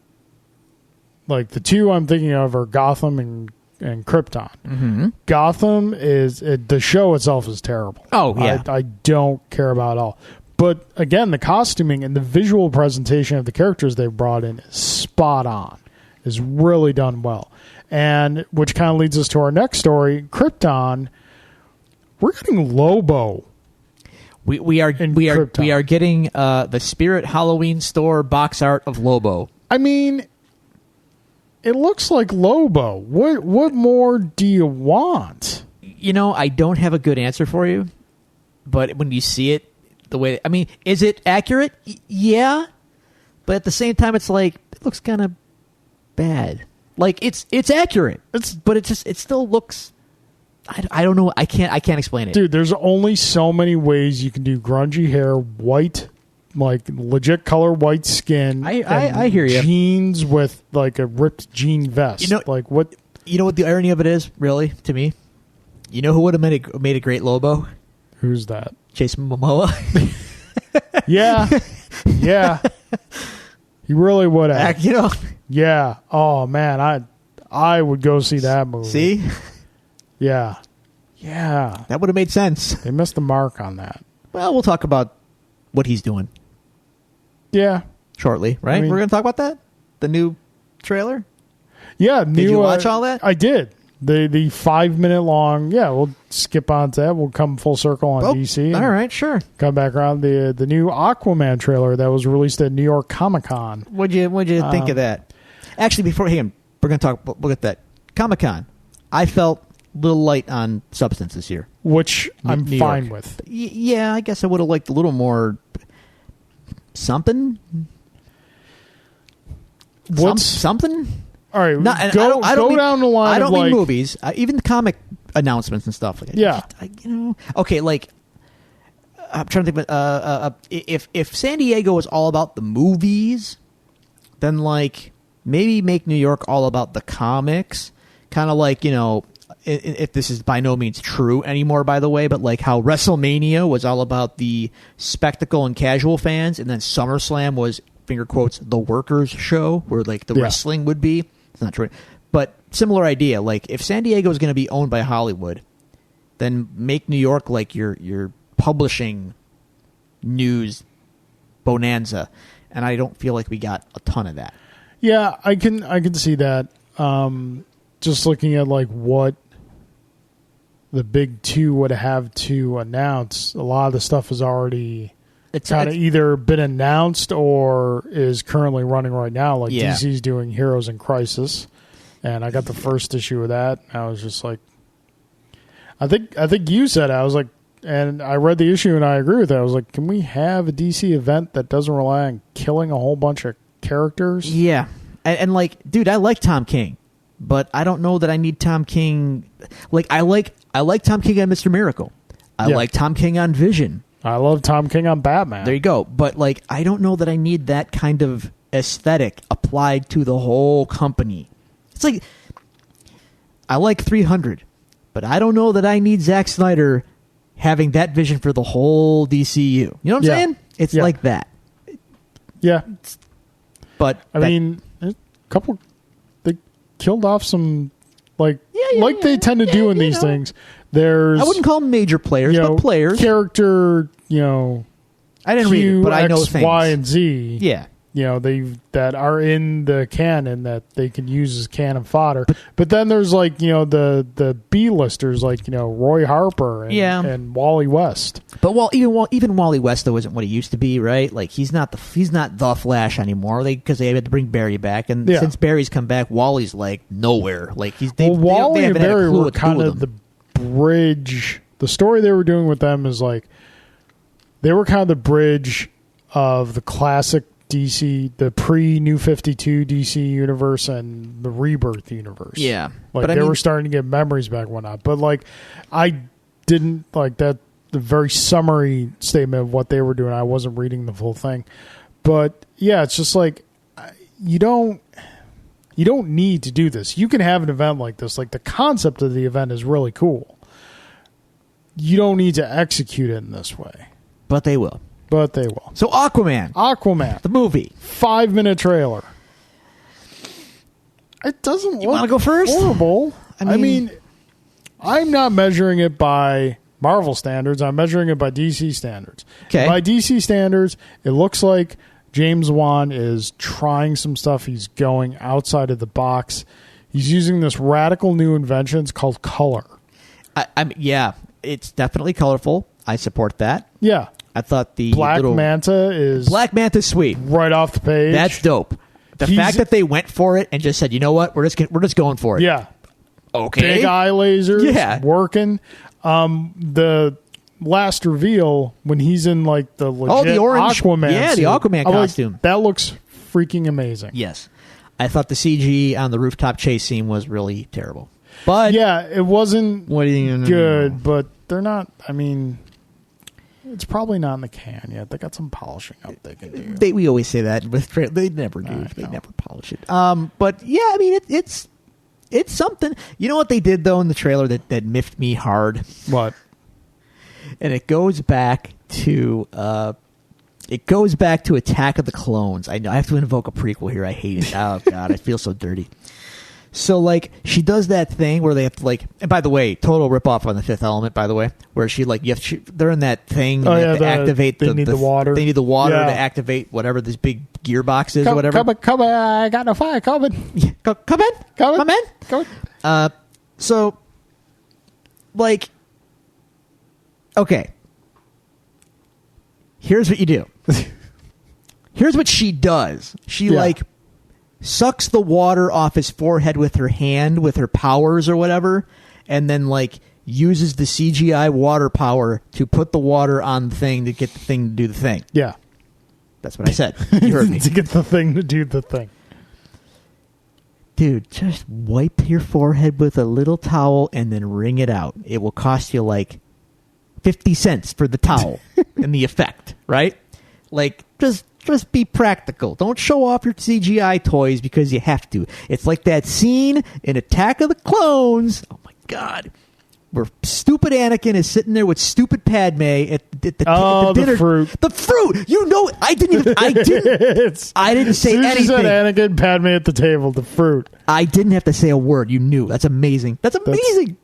the 2 I'm thinking of are Gotham and and Krypton. Mm-hmm. Gotham the show itself is terrible. Oh, yeah. I don't care about it all. But again, the costuming and the visual presentation of the characters they've brought in is spot on. Is really done well. And which kind of leads us to our next story, Krypton. We're getting Lobo. We are getting the Spirit Halloween store box art of Lobo. I mean, it looks like Lobo. What more do you want? You know, I don't have a good answer for you, but when you see it, is it accurate? Yeah, but at the same time, it's like it looks kind of bad. Like it's accurate. But it still looks. I don't know. I can't explain it, dude. There's only so many ways you can do grungy hair, white, like legit color, white skin. I hear you. Jeans with like a ripped jean vest. You know, like what? You know what the irony of it is, really, to me. You know who would have made a great Lobo? Who's that? Jason Momoa. Yeah. He really would have. You know. Yeah. Oh man, I would go see that movie. See? Yeah. That would have made sense. They missed the mark on that. Well, we'll talk about what he's doing. Yeah. Shortly, right? I mean, we're going to talk about that? The new trailer? Yeah. Did you watch all that? I did. The 5-minute long. Yeah, we'll skip on to that. We'll come full circle on DC. All right, sure. Come back around the new Aquaman trailer that was released at New York Comic Con. What'd you think of that? Actually, before we're going to talk. We'll get that Comic Con. I felt a little light on substance this year, which I'm New fine York. with. Yeah, I guess I would have liked a little more something. What's something? All right, no, I don't mean, down the line. I don't mean movies, even the comic announcements and stuff. Like yeah, okay. Like I'm trying to think. If San Diego is all about the movies, then like maybe make New York all about the comics. Kind of like, if this is by no means true anymore, by the way, but like how WrestleMania was all about the spectacle and casual fans, and then SummerSlam was, finger quotes, the workers' show where like the wrestling would be. It's not true, but similar idea. Like if San Diego is going to be owned by Hollywood, then make New York like your publishing news bonanza, and I don't feel like we got a ton of that. Yeah, I can see that. Just looking at like what the big two would have to announce, a lot of the stuff has already kind of either been announced or is currently running right now. Like DC's doing Heroes in Crisis, and I got the first issue of that. I was just like, I think you said it. I was like, and I read the issue and I agree with that. I was like, can we have a DC event that doesn't rely on killing a whole bunch of characters? Yeah, and like, dude, I like Tom King. But I don't know that I need Tom King. Like I like Tom King on Mr. Miracle. I like Tom King on Vision. I love Tom King on Batman. There you go. But like I don't know that I need that kind of aesthetic applied to the whole company. It's like I like 300, but I don't know that I need Zack Snyder having that vision for the whole DCU. You know what I'm saying? It's like that. Yeah. But I mean, a couple. Killed off some they tend to do in these things. There's I wouldn't call them major players, but players. Character, I didn't read it, but I know things. Y, and Z. Yeah. That are in the canon that they can use as canon fodder. But then there's like, the B-listers like, Roy Harper and Wally West. But even Wally West though isn't what he used to be, right? Like he's not the Flash anymore. Because they had to bring Barry back, and since Barry's come back, Wally's like nowhere. Like Wally and Barry were kind of the bridge. The story they were doing with them is like they were kind of the bridge of the classic DC, the pre-New 52 DC universe and the Rebirth universe. Yeah. Like they were starting to get memories back and whatnot. But like I didn't like that, the very summary statement of what they were doing. I wasn't reading the full thing. But yeah, it's just like you don't need to do this. You can have an event like this. Like the concept of the event is really cool. You don't need to execute it in this way. But they will. So Aquaman. The movie. 5-minute trailer. It doesn't look want to go first? horrible. I mean, I'm not measuring it by Marvel standards. I'm measuring it by DC standards. Okay. By DC standards, it looks like James Wan is trying some stuff. He's going outside of the box. He's using this radical new invention. It's called color. Yeah, it's definitely colorful. I support that. Yeah. I thought the Black Manta's sweet. Right off the page. That's dope. The fact that they went for it and just said, you know what, we're just going for it. Yeah. Okay. Big eye lasers. Yeah. Working. The last reveal when he's in like the legit the orange Aquaman. Yeah, the suit, Aquaman I'm like, costume. that looks freaking amazing. Yes. I thought the CG on the rooftop chase scene was really terrible. But yeah, it wasn't good, know? but they're not. I mean, it's probably not in the can yet. They got some polishing up they can do. We always say that with they never do. They never polish it. But yeah, I mean it's something. You know what they did though in the trailer that miffed me hard. What? And it goes back to Attack of the Clones. I know I have to invoke a prequel here. I hate it. Oh God, I feel so dirty. So, like, she does that thing where they have to, like... And by the way, total ripoff on The Fifth Element, by the way, where she, like... they're in that thing. Oh, they yeah, have to activate they need the water. They need the water Yeah. to activate whatever this big gearbox is or whatever. Come on, I got no fire coming. Come in. So, like... Okay. Here's what you do. Here's what she does. She, like... sucks the water off his forehead with her hand, with her powers or whatever, and then, like, uses the CGI water power to put the water on the thing to get the thing to do the thing. Yeah. That's what I said. You heard me. To get the thing to do the thing. Dude, just wipe your forehead with a little towel and then wring it out. It will cost you, like, 50 cents for the towel and the effect, right? Like, just be practical. Don't show off your CGI toys because you have to. It's like that scene in Attack of the Clones. Oh, my God. Where stupid Anakin is sitting there with stupid Padme at the dinner. The fruit. The fruit. You know, I didn't say anything. You said Anakin, Padme at the table, the fruit. I didn't have to say a word. You knew. That's amazing. That's amazing.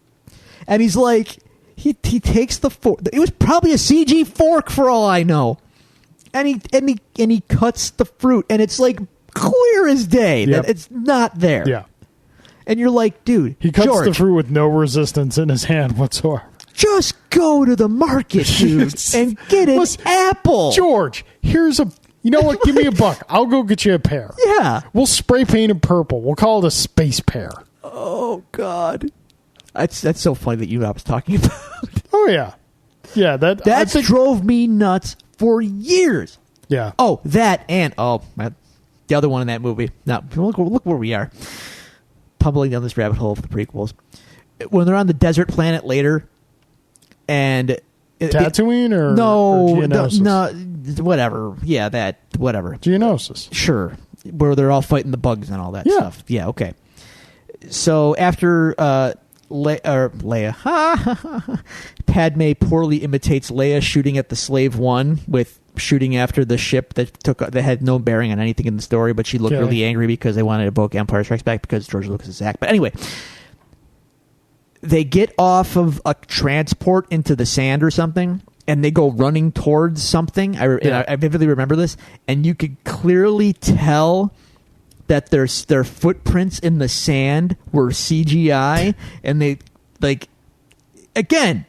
And he's like, he takes the fork. It was probably a CG fork for all I know. And he cuts the fruit, and it's like clear as day that it's not there. Yeah. And you're like, dude, he cuts George, the fruit with no resistance in his hand whatsoever. Just go to the market, dude, and get an apple. George, here's a... You know what? Give me $1. I'll go get you a pear. Yeah. We'll spray paint it purple. We'll call it a space pear. Oh, God. That's so funny that you and I was talking about. Oh, yeah. Yeah, that drove me nuts for years. Yeah. Oh, that and the other one in that movie. Now look where we are, tumbling down this rabbit hole of the prequels. When they're on the desert planet later, and Tatooine or Geonosis? No, whatever. Yeah, that whatever. Geonosis. Sure, where they're all fighting the bugs and all that stuff. Yeah. Okay. So after Leia, Padme poorly imitates Leia shooting at the Slave One with shooting after the ship that had no bearing on anything in the story, but she looked really angry because they wanted to evoke Empire Strikes Back because George Lucas' act. But anyway, they get off of a transport into the sand or something, and they go running towards something. I vividly remember this, and you could clearly tell that their footprints in the sand were CGI, and they, like, again,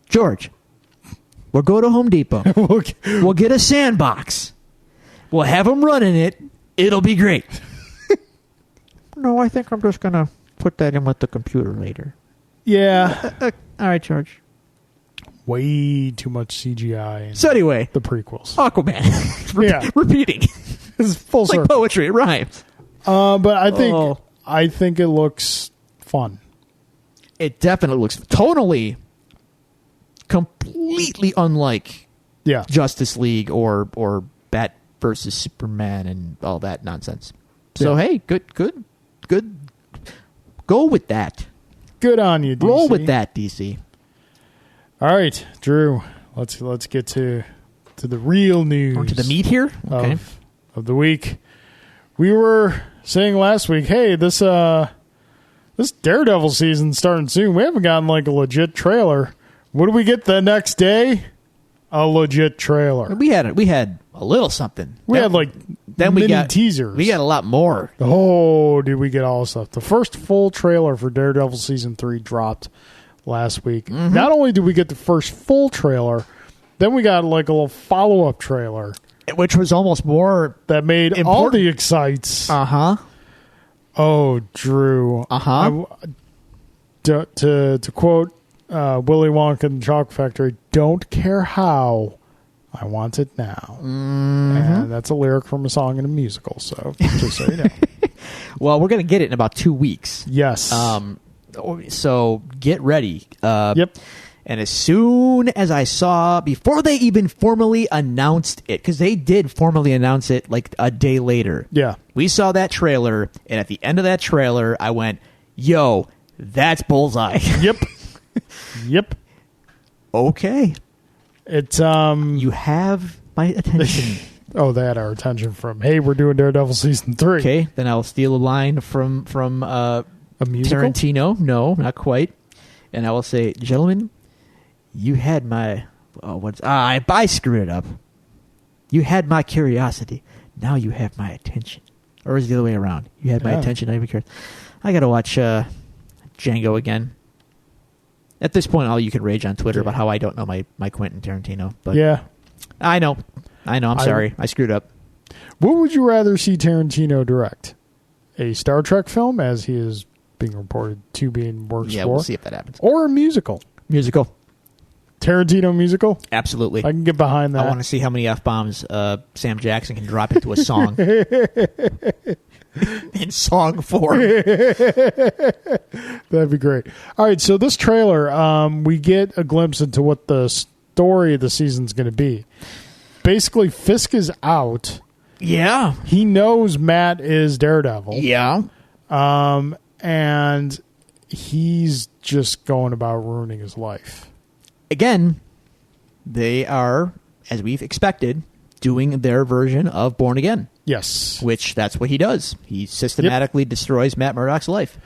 George, we'll go to Home Depot. We'll get a sandbox. We'll have them run in it. It'll be great. No, I think I'm just going to put that in with the computer later. Yeah. All right, George. Way too much CGI. So anyway. The prequels. Aquaman. Repeating. It's full circle. Like poetry. It rhymes. But I think it looks fun. It definitely looks tonally completely unlike Justice League or Bat versus Superman and all that nonsense. So hey, good. Go with that. Good on you, DC. Roll with that, DC. All right, Drew. Let's get to the real news. Or to the meat here. Okay. Of the week. We were saying last week, hey, this This Daredevil season's starting soon. We haven't gotten like a legit trailer. What do we get the next day? A legit trailer. We had a little something. We had like mini teasers. We got a lot more. Oh, did we get all this stuff? The first full trailer for Daredevil Season 3 dropped last week. Mm-hmm. Not only did we get the first full trailer, then we got like a little follow-up trailer. Which was almost more that made important. All the excites. Uh-huh. Oh, Drew. Uh-huh. To quote Willy Wonka and the Chocolate Factory, don't care how, I want it now. Mm-hmm. And that's a lyric from a song in a musical, so just so you know. Well, we're going to get it in about 2 weeks. Yes. So get ready. Yep. And as soon as I saw, before they even formally announced it, because they did formally announce it like a day later. Yeah. We saw that trailer, and at the end of that trailer, I went, yo, that's Bullseye. Yep. Yep. Okay. It's You have my attention. Oh, they had our attention from, hey, we're doing Daredevil Season 3. Okay, then I'll steal a line from A musical? Tarantino. No, not quite. And I will say, gentlemen, you had my... I screwed it up. You had my curiosity. Now you have my attention. Or is it the other way around? You had my attention. Now you care. I got to watch Django again. At this point, all you can rage on Twitter about how I don't know my Quentin Tarantino. But yeah. I know. I'm sorry. I screwed up. What would you rather see Tarantino direct? A Star Trek film, as he is being reported to be in works Yeah, for? we'll see if that happens. Or a musical? Musical. Tarantino musical? Absolutely. I can get behind that. I want to see how many F-bombs Sam Jackson can drop into a song. In song form. That'd be great. All right, so this trailer, we get a glimpse into what the story of the season's going to be. Basically, Fisk is out. Yeah. He knows Matt is Daredevil. Yeah. And he's just going about ruining his life. Again, they are, as we've expected, doing their version of Born Again. Yes. Which, that's what he does. He systematically destroys Matt Murdock's life.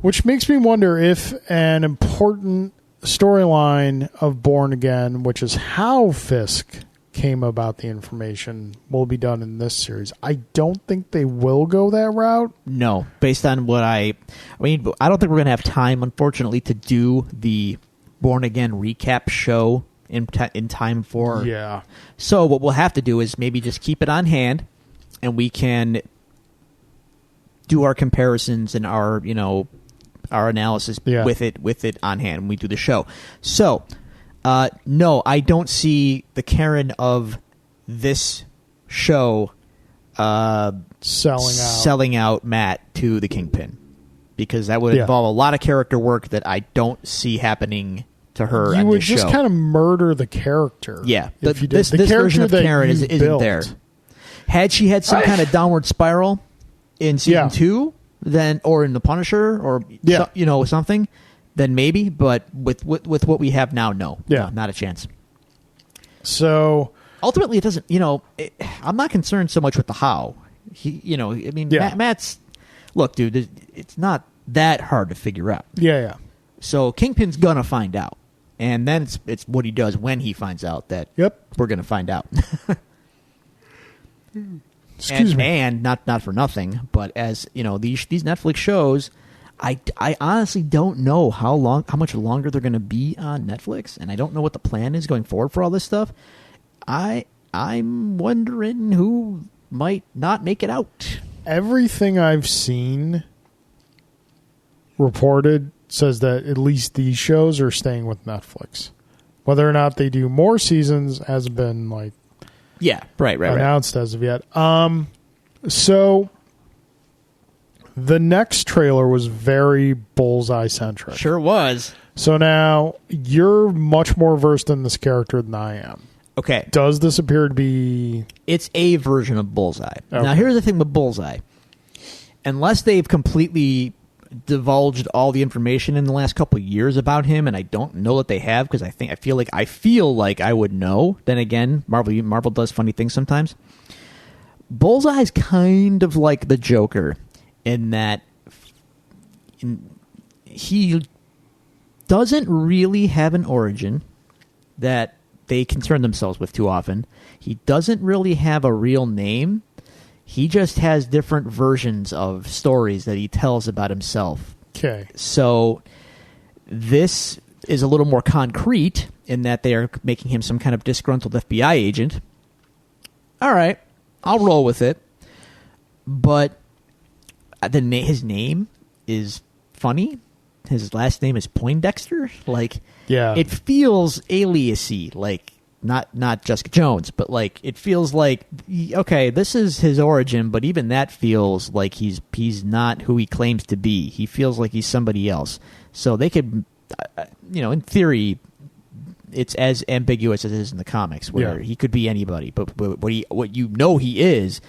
Which makes me wonder if an important storyline of Born Again, which is how Fisk came about the information, will be done in this series. I don't think they will go that route. No. Based on what I don't think we're going to have time, unfortunately, to do the Born Again recap show in time for... Yeah. So what we'll have to do is maybe just keep it on hand, and we can do our comparisons and our analysis with it on hand when we do the show. So, no, I don't see the Karen of this show selling out Matt to the Kingpin, because that would involve a lot of character work that I don't see happening to her. You would just kind of murder the character. Yeah, if you did. This version of Karen isn't there. Had she had some kind of downward spiral in season 2, then, or in The Punisher, or something, then maybe. But with what we have now, no, not a chance. So ultimately, it doesn't. I'm not concerned so much with the how. Matt's look, dude. It's not that hard to figure out. Yeah. So Kingpin's gonna find out, and then it's what he does when he finds out that we're gonna find out. Excuse me. And not for nothing, but as these Netflix shows, I honestly don't know how much longer they're going to be on Netflix, and I don't know what the plan is going forward for all this stuff. I'm wondering who might not make it out. Everything I've seen reported says that at least these shows are staying with Netflix. Whether or not they do more seasons hasn't been right announced as of yet. So the next trailer was very Bullseye centric. Sure was. So now you're much more versed in this character than I am. Okay. Does this appear to be... It's a version of Bullseye. Okay. Now here's the thing with Bullseye. Unless they've completely divulged all the information in the last couple of years about him, and I don't know that they have, because I feel like I would know. Then again, Marvel does funny things sometimes. Bullseye's kind of like the Joker in that he doesn't really have an origin that they concern themselves with too often. He doesn't really have a real name. He just has different versions of stories that he tells about himself. Okay. So this is a little more concrete in that they are making him some kind of disgruntled FBI agent. All right, I'll roll with it. But his name is funny. His last name is Poindexter. Like, Yeah. it feels alias-y, like not Jessica Jones, but like it feels like, okay, this is his origin, but even that feels like he's not who he claims to be. He feels like he's somebody else. So they could, in theory, it's as ambiguous as it is in the comics, where he could be anybody. But what he is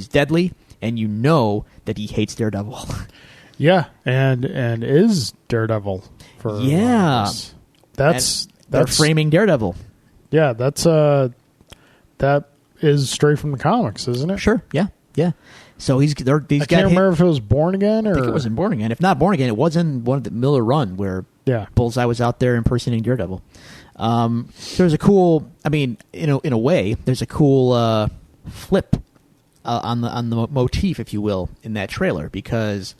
deadly, and you know that he hates Daredevil. Yeah, and is Daredevil for That's they're framing Daredevil. Yeah, that is straight from the comics, isn't it? Sure. Yeah. So I can't remember if it was Born Again or I think it was in Born Again. If not Born Again, it was in one of the Miller run where Bullseye was out there impersonating Daredevil. There's a cool, in a way, there's a cool flip on the motif, if you will, in that trailer, because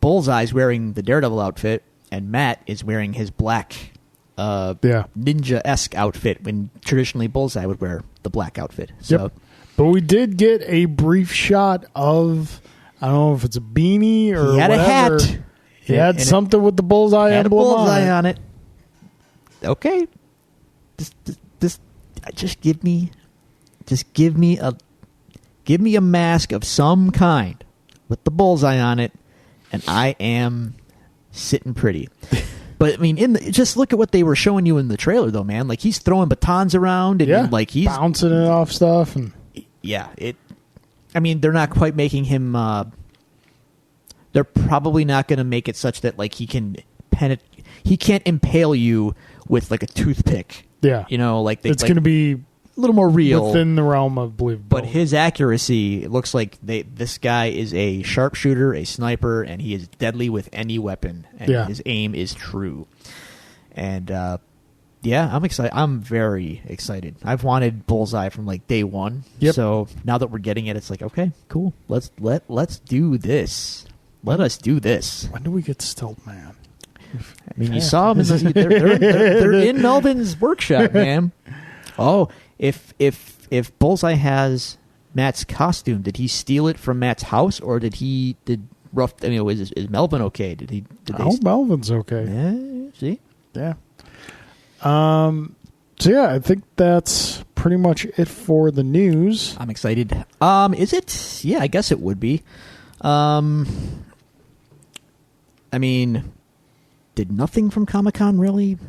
Bullseye's wearing the Daredevil outfit and Matt is wearing his black ninja-esque outfit, when traditionally Bullseye would wear the black outfit. So, But we did get a brief shot of, I don't know if it's a beanie or he had whatever. a hat. He had something with the Bullseye had emblem a Bullseye on it. Okay. Just give me a mask of some kind with the Bullseye on it, and I am sitting pretty. But just look at what they were showing you in the trailer, though, man. Like, he's throwing batons around and like he's bouncing it off stuff, and they're not quite making him. They're probably not going to make it such that like he can't impale you with like a toothpick. Yeah, it's going to be a little more real within the realm of believability. But his accuracy, it looks like this guy is a sharpshooter, a sniper, and he is deadly with any weapon. And his aim is true. And I'm excited. I'm very excited. I've wanted Bullseye from like day one. Yep. So now that we're getting it, it's like, okay, cool. Let's do this. Let us do this. When do we get Stilt Man? You saw them. They're in Melvin's workshop, man. Oh, if Bullseye has Matt's costume, did he steal it from Matt's house, or is Melvin okay? Melvin's okay. Yeah. See. Yeah. So I think that's pretty much it for the news. I'm excited. Is it? Yeah, I guess it would be. Did nothing from Comic-Con really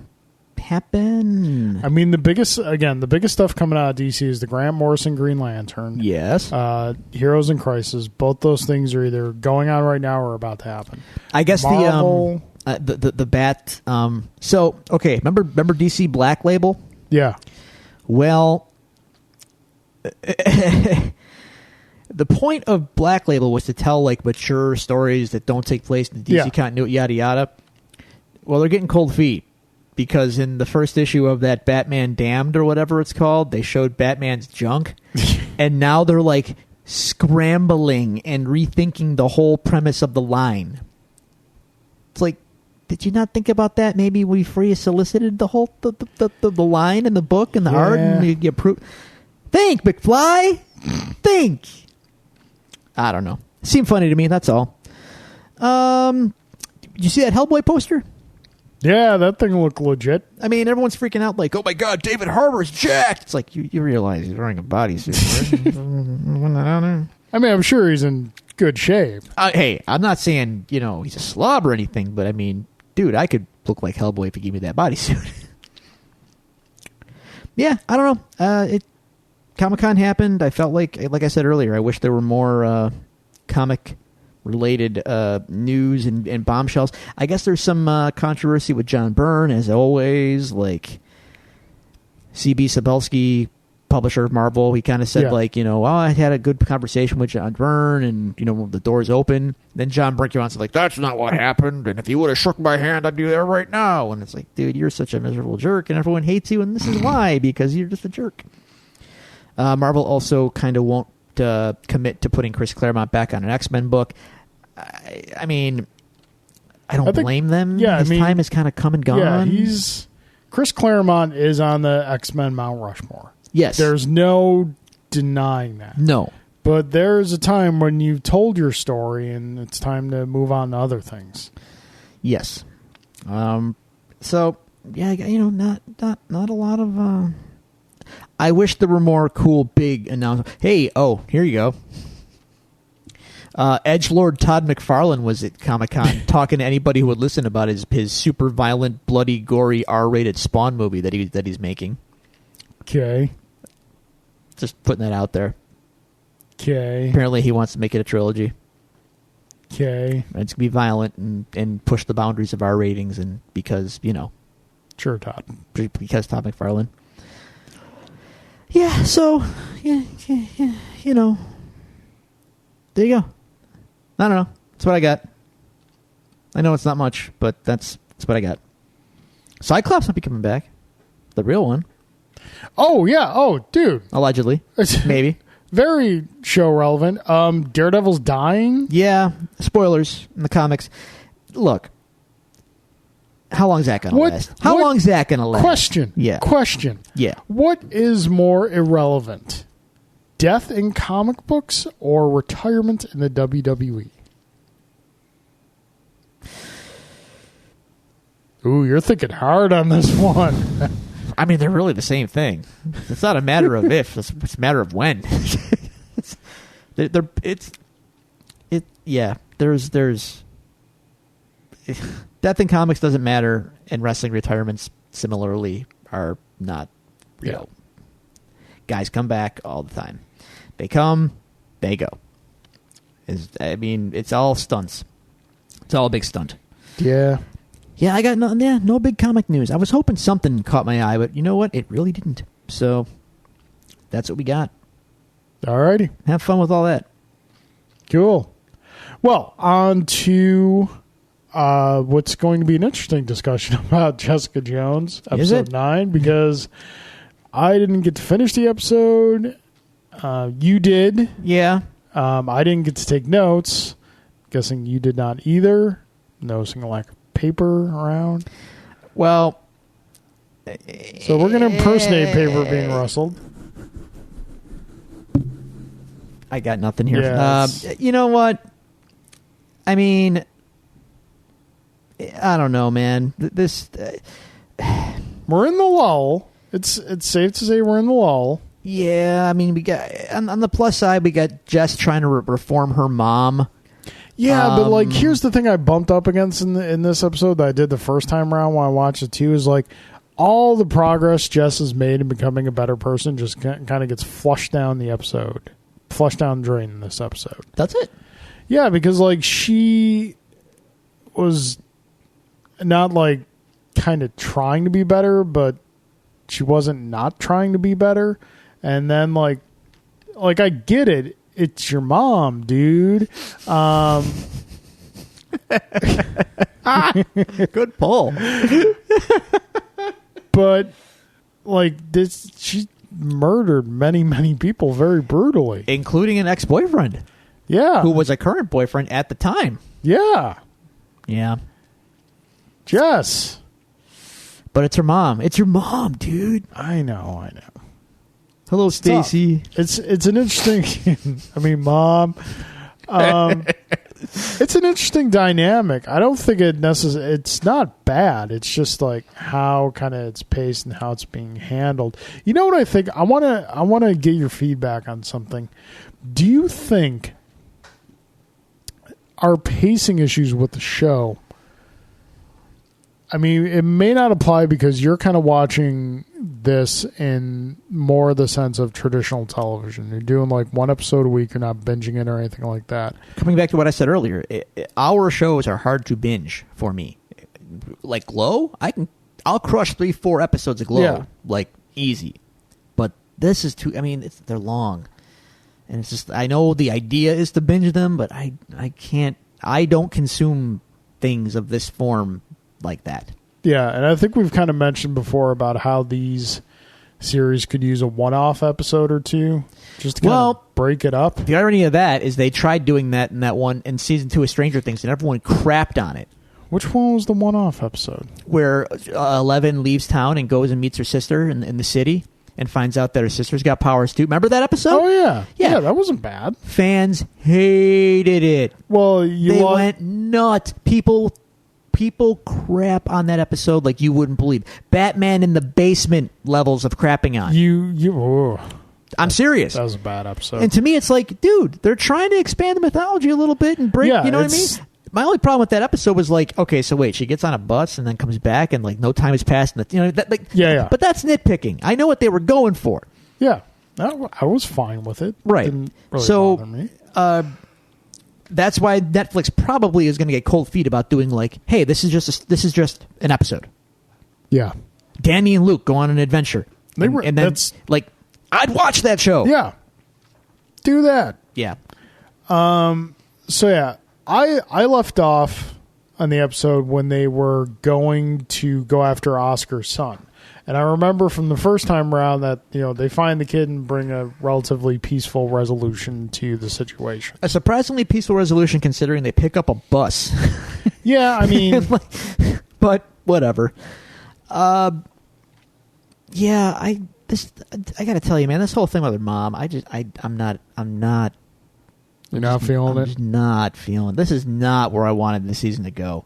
happen? The biggest stuff coming out of DC is the Grant Morrison Green Lantern. Yes. Heroes in Crisis. Both those things are either going on right now or about to happen. I guess Marvel, the Bat. So okay, remember DC Black Label? Yeah. Well, the point of Black Label was to tell like mature stories that don't take place in the DC continuity, yada yada. Well, they're getting cold feet because in the first issue of that Batman Damned or whatever it's called, they showed Batman's junk, and now they're like scrambling and rethinking the whole premise of the line. It's like, did you not think about that? Maybe we free solicited the whole the line and the book and the art, and you prove. Think, McFly. Think. I don't know. Seemed funny to me. That's all. Did you see that Hellboy poster? Yeah, that thing looked legit. Everyone's freaking out like, oh my God, David Harbour's jacked. It's like, you realize he's wearing a bodysuit, right? I'm sure he's in good shape. Hey, I'm not saying, he's a slob or anything, but dude, I could look like Hellboy if he gave me that bodysuit. Yeah, I don't know. Comic-Con happened. I felt like I said earlier, I wish there were more comic-related news and bombshells. I guess there's some controversy with John Byrne, as always. Like, C.B. Cebulski publisher of Marvel. He kind of said, like, well, I had a good conversation with John Byrne, and, the door's open. Then John Byrne came on and said, like, that's not what happened, and if you would have shook my hand, I'd be there right now. And it's like, dude, you're such a miserable jerk, and everyone hates you, and this is why, because you're just a jerk. Marvel also kind of won't commit to putting Chris Claremont back on an X-Men book. I mean, I don't blame them. Yeah, His time has kind of come and gone. Yeah, Chris Claremont is on the X-Men Mount Rushmore. Yes. There's no denying that. No. But there is a time when you've told your story and it's time to move on to other things. Yes. So, yeah, not a lot of... I wish there were more cool, big announcements. Hey, here you go. Edgelord Todd McFarlane was at Comic-Con talking to anybody who would listen about his super violent, bloody, gory, R-rated Spawn movie that he's making. Okay. Just putting that out there. Okay. Apparently he wants to make it a trilogy. Okay. And it's going to be violent and push the boundaries of our ratings, and because, Sure, Todd. Because Todd McFarlane. Yeah, so, yeah, there you go. I don't know. That's what I got. I know it's not much, but that's what I got. Cyclops might be coming back. The real one. Oh, yeah. Oh, dude. Allegedly. Maybe. Very show relevant. Daredevil's dying. Yeah. Spoilers in the comics. Look. How long is that going to last? How long is that going to last? Question. Yeah. Question. Yeah. What is more irrelevant? Death in comic books or retirement in the WWE? Ooh, you're thinking hard on this one. I mean, they're really the same thing. It's not a matter of if; it's a matter of when. There's death in comics doesn't matter, and wrestling retirements similarly are not real. Yeah. Guys come back all the time. They come, they go. It's all stunts. It's all a big stunt. Yeah. Yeah, I got no big comic news. I was hoping something caught my eye, but you know what? It really didn't. So that's what we got. All righty. Have fun with all that. Cool. Well, on to what's going to be an interesting discussion about Jessica Jones, episode 9, because I didn't get to finish the episode. You did. Yeah. I didn't get to take notes. Guessing you did not either. Noticing a lack of paper around. Well, so we're going to impersonate paper being rustled. I got nothing here. Yeah, you know what? I mean, I don't know, man. We're in the lull. It's safe to say we're in the lull. Yeah, I mean, we got on the plus side, we got Jess trying to reform her mom. Yeah, but like, here's the thing I bumped up against in this episode that I did the first time around when I watched it too, is like all the progress Jess has made in becoming a better person just kind of gets flushed down the drain in this episode. That's it. Yeah, because like she was not like kind of trying to be better, but she wasn't not trying to be better. And then like I get it. It's your mom, dude. Good pull. But like this, she murdered many, many people very brutally, including an ex-boyfriend. Yeah, who was a current boyfriend at the time. Yeah. Jess. But it's her mom. It's your mom, dude. I know. Hello, Stacy. It's an interesting. I mean, mom. It's an interesting dynamic. I don't think it's not bad. It's just like how kind of it's paced and how it's being handled. You know what I think? I want to get your feedback on something. Do you think our pacing issues with the show? I mean, it may not apply because you're kind of watching this in more the sense of traditional television. You're doing like one episode a week. You're not binging it or anything like that. Coming back to what I said earlier, our shows are hard to binge for me. Like Glow, I'll crush 3-4 episodes of Glow, like easy. But this is too. I mean, they're long, and it's just. I know the idea is to binge them, but I can't. I don't consume things of this form like that. Yeah, and I think we've kind of mentioned before about how these series could use a one-off episode or two just to kind of break it up. The irony of that is they tried doing that in season 2 of Stranger Things, and everyone crapped on it. Which one was the one-off episode? Where Eleven leaves town and goes and meets her sister in the city and finds out that her sister's got powers too. Remember that episode? Oh, yeah. Yeah. Yeah, that wasn't bad. Fans hated it. Well, they went nuts. People crap on that episode like you wouldn't believe. Batman in the basement levels of crapping on. I'm serious. That was a bad episode. And to me, it's like, dude, they're trying to expand the mythology a little bit and break. You know what I mean? My only problem with that episode was like, okay, so wait, she gets on a bus and then comes back and like no time has passed. And yeah. But that's nitpicking. I know what they were going for. Yeah, I was fine with it. Right. Didn't really so bother me. That's why Netflix probably is going to get cold feet about doing like, hey, this is just an episode. Yeah. Danny and Luke go on an adventure. And then like, I'd watch that show. Yeah. Do that. Yeah. So yeah, I left off on the episode when they were going to go after Oscar's son. And I remember from the first time around that, they find the kid and bring a relatively peaceful resolution to the situation. A surprisingly peaceful resolution considering they pick up a bus. Yeah, I mean... but whatever. I got to tell you, man, this whole thing with her mom, I'm not... You're not feeling it? I'm just not feeling. This is not where I wanted the season to go.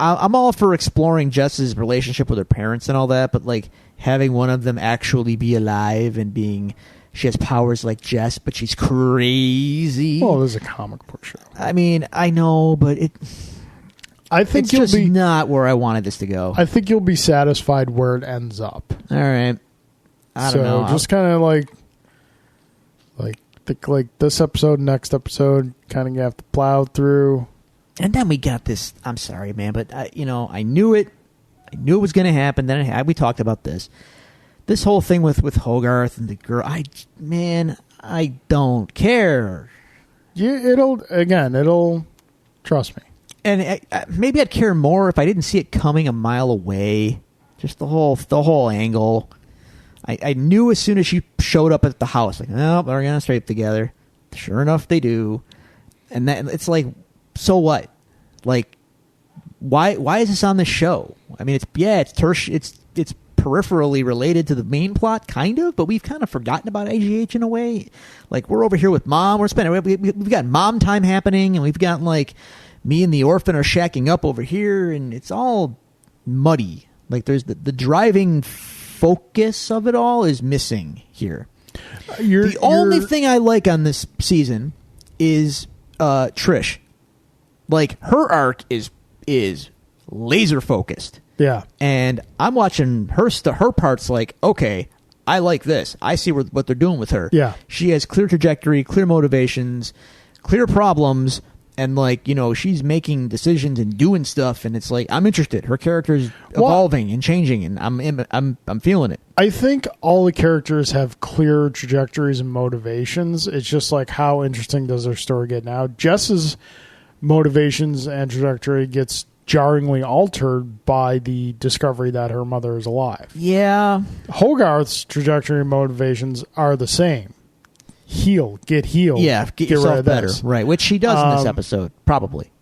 I'm all for exploring Jess's relationship with her parents and all that, but like having one of them actually be alive and she has powers like Jess, but she's crazy. Well, this is a comic book show. I mean, I know, but I think it's just not where I wanted this to go. I think you'll be satisfied where it ends up. All right. I don't know. Just kind of like this episode, next episode, kind of have to plow through. And then we got this. I'm sorry, man, but I knew it. I knew it was going to happen. Then we talked about this. This whole thing with Hogarth and the girl. I don't care. Yeah, it'll trust me. And maybe I'd care more if I didn't see it coming a mile away. Just the whole angle. I knew as soon as she showed up at the house, like, oh, they're gonna scrape together. Sure enough, they do. And that it's like, so what? Like, why is this on the show? I mean, it's peripherally related to the main plot, kind of, but we've kind of forgotten about AGH in a way. Like, we're over here with Mom. We've got Mom time happening, and we've got like me and the orphan are shacking up over here, and it's all muddy. Like, there's the driving focus of it all is missing here. The only thing I like on this season is Trish. Like, her arc is laser focused. Yeah. And I'm watching her parts like, okay, I like this. I see what they're doing with her. Yeah. She has clear trajectory, clear motivations, clear problems, and like, she's making decisions and doing stuff, and it's like, I'm interested. Her character's evolving and changing, and I'm feeling it. I think all the characters have clear trajectories and motivations. It's just like, how interesting does their story get now? Jess's motivations and trajectory gets jarringly altered by the discovery that her mother is alive. Yeah. Hogarth's trajectory and motivations are the same. Get healed. Yeah, get yourself better. Right, which she does in this episode, probably.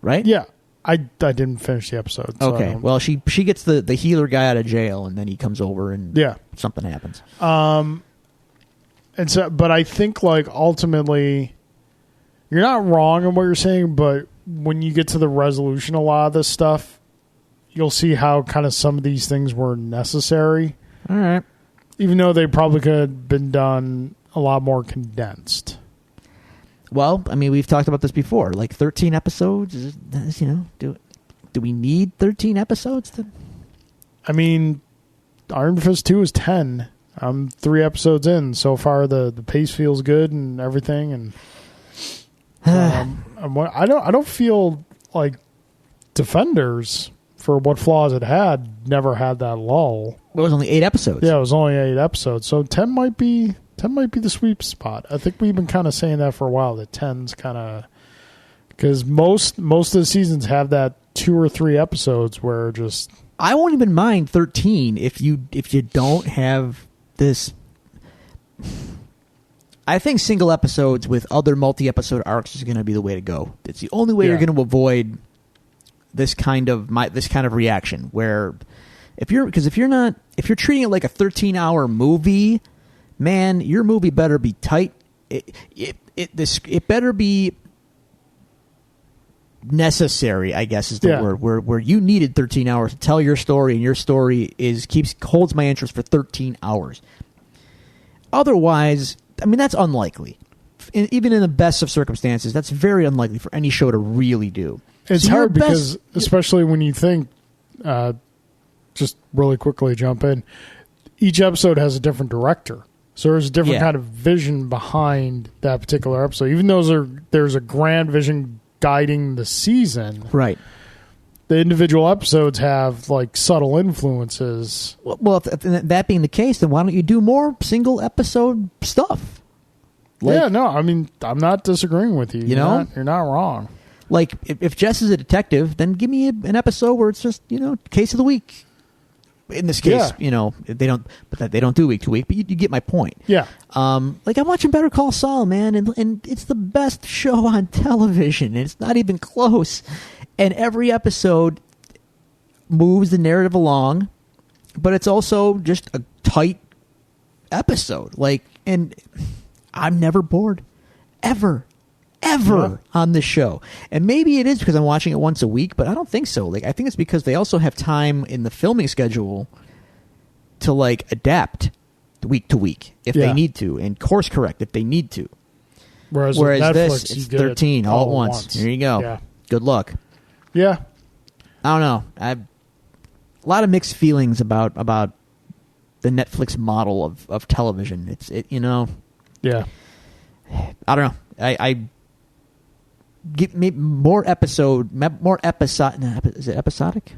Right? Yeah. I didn't finish the episode. So okay. Well, she gets the healer guy out of jail, and then he comes over and something happens. And so, but I think like ultimately, you're not wrong in what you're saying, but when you get to the resolution, a lot of this stuff, you'll see how kind of some of these things were necessary. All right. Even though they probably could have been done a lot more condensed. Well, I mean, we've talked about this before. Like 13 episodes, do we need 13 episodes? I mean, Iron Fist 2 is 10. I'm 3 episodes in. So far, the pace feels good and everything. And I don't feel like Defenders for what flaws it had, never had that lull. It was only 8 episodes. Yeah, it was only 8 episodes, so 10 might be the sweep spot. I think we've been kind of saying that for a while. That 10's kind of because most of the seasons have that 2 or 3 episodes where just. I won't even mind 13 if you don't have this. I think single episodes with other multi-episode arcs is going to be the way to go. It's the only way you're going to avoid this kind of reaction where if you're treating it like a 13-hour movie, man, your movie better be tight. It better be necessary, I guess is the word, where you needed 13 hours to tell your story, and your story holds my interest for 13 hours. Otherwise, I mean, that's unlikely. Even in the best of circumstances, that's very unlikely for any show to really do. It's hard because, especially when you think, just really quickly jump in, each episode has a different director. So there's a different kind of vision behind that particular episode. Even though there's a grand vision guiding the season. Right. The individual episodes have like subtle influences. Well, if that being the case, then why don't you do more single episode stuff? I mean, I'm not disagreeing with you. You're not wrong. Like if Jess is a detective, then give me an episode where it's just case of the week. In this case, they don't do week to week, but you get my point. Yeah. Like I'm watching Better Call Saul, man, and it's the best show on television. And it's not even close. And every episode moves the narrative along, but it's also just a tight episode. And I'm never bored, ever on this show. And maybe it is because I'm watching it once a week, but I don't think so. I think it's because they also have time in the filming schedule to adapt week to week if they need to, and course correct if they need to. Whereas Netflix, this, it's 13 all at once. There you go. Yeah. Good luck. Yeah. I don't know. I have a lot of mixed feelings about the Netflix model of television. Yeah. I don't know. I get maybe more episode. Is it episodic?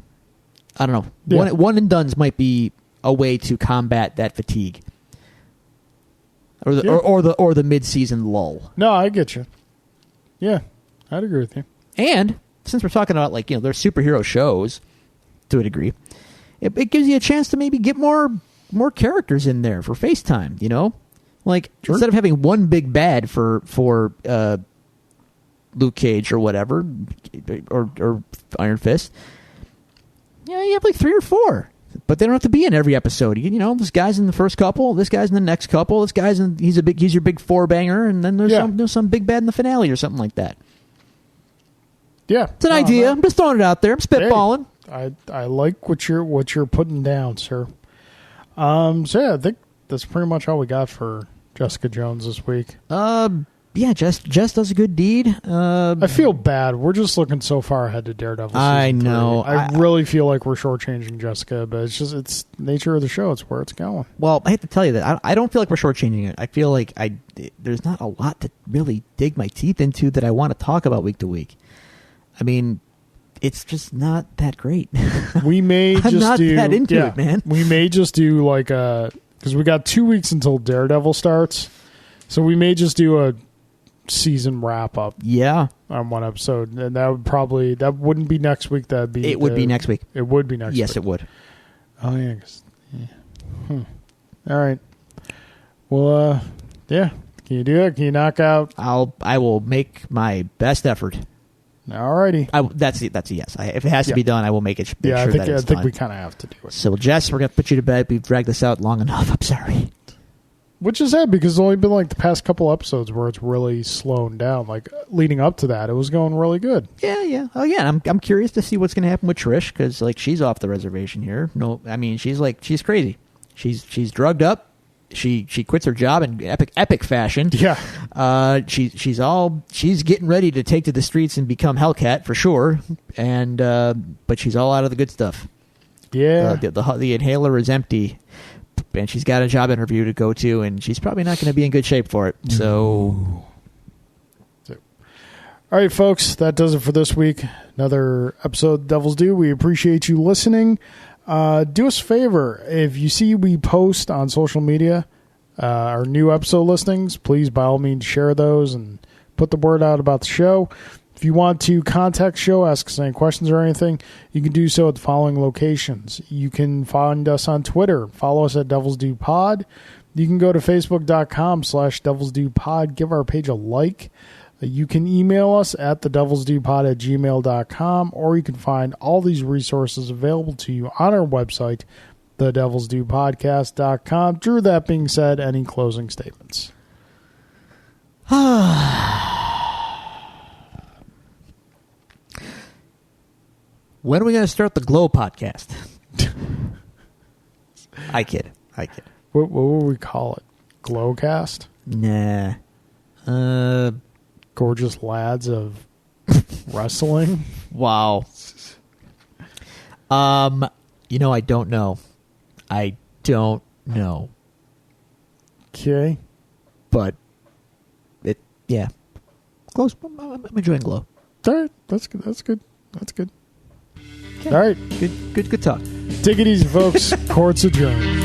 I don't know. Yeah. One and dones might be a way to combat that fatigue, or the mid-season lull. No, I get you. Yeah, I'd agree with you. And since we're talking about there's superhero shows to a degree, it gives you a chance to maybe get more characters in there for FaceTime. Sure. Instead of having one big bad for Luke Cage or whatever, or Iron Fist, you have 3 or 4, but they don't have to be in every episode. This guy's in the first couple, this guy's in the next couple, this guy's he's your big 4-banger, and then there's some big bad in the finale or something like that. Yeah, it's an idea. I'm just throwing it out there. I'm spitballing. Hey, I like what you're putting down, sir. So yeah, I think that's pretty much all we got for Jessica Jones this week. Yeah, Jess does a good deed. I feel bad. We're just looking so far ahead to Daredevil. I know. I really feel like we're shortchanging Jessica, but it's nature of the show. It's where it's going. Well, I have to tell you that I don't feel like we're shortchanging it. I feel like there's not a lot to really dig my teeth into that I want to talk about week to week. I mean, it's just not that great. We may I'm just not that into it, man. We may just do because we got 2 weeks until Daredevil starts, so we may just do a season wrap up. Yeah, on one episode, and that wouldn't be next week. It would be next week. It would be next week. Yes, it would. Oh yeah. All right. Well, yeah. Can you do it? Can you knock out? I will make my best effort. Alrighty. That's a yes. If it has to be done, I will make it. I think done. we kind of have to do it. So, Jess, we're gonna put you to bed. We've dragged this out long enough. I'm sorry. Which is sad because it's only been the past couple episodes where it's really slowing down. Leading up to that, it was going really good. Yeah. Oh yeah. I'm curious to see what's gonna happen with Trish because she's off the reservation here. No, I mean she's crazy. She's drugged up. She quits her job in epic fashion. Yeah. She's getting ready to take to the streets and become Hellcat for sure. And but she's all out of the good stuff. Yeah. The inhaler is empty, and she's got a job interview to go to, and she's probably not going to be in good shape for it. So. All right, folks, that does it for this week. Another episode of Devil's Due. We appreciate you listening. Do us a favor. If you see we post on social media our new episode listings, please, by all means, share those and put the word out about the show. If you want to contact the show, ask us any questions or anything, you can do so at the following locations. You can find us on Twitter. Follow us at Devil's Due Pod. You can go to facebook.com/Devil's Due Pod. Give our page a like. You can email us at thedevilsdupod@gmail.com, or you can find all these resources available to you on our website, thedevilsdupodcast.com. Drew, that being said, any closing statements? When are we going to start the Glow podcast? I kid. What would we call it? Glowcast? Nah. Gorgeous lads of wrestling? Wow. I don't know. Okay. But yeah. Glow's, I'm enjoying Glow. All right. That's good. Okay. All right. Good talk. Take it easy, folks. Court's adjourned.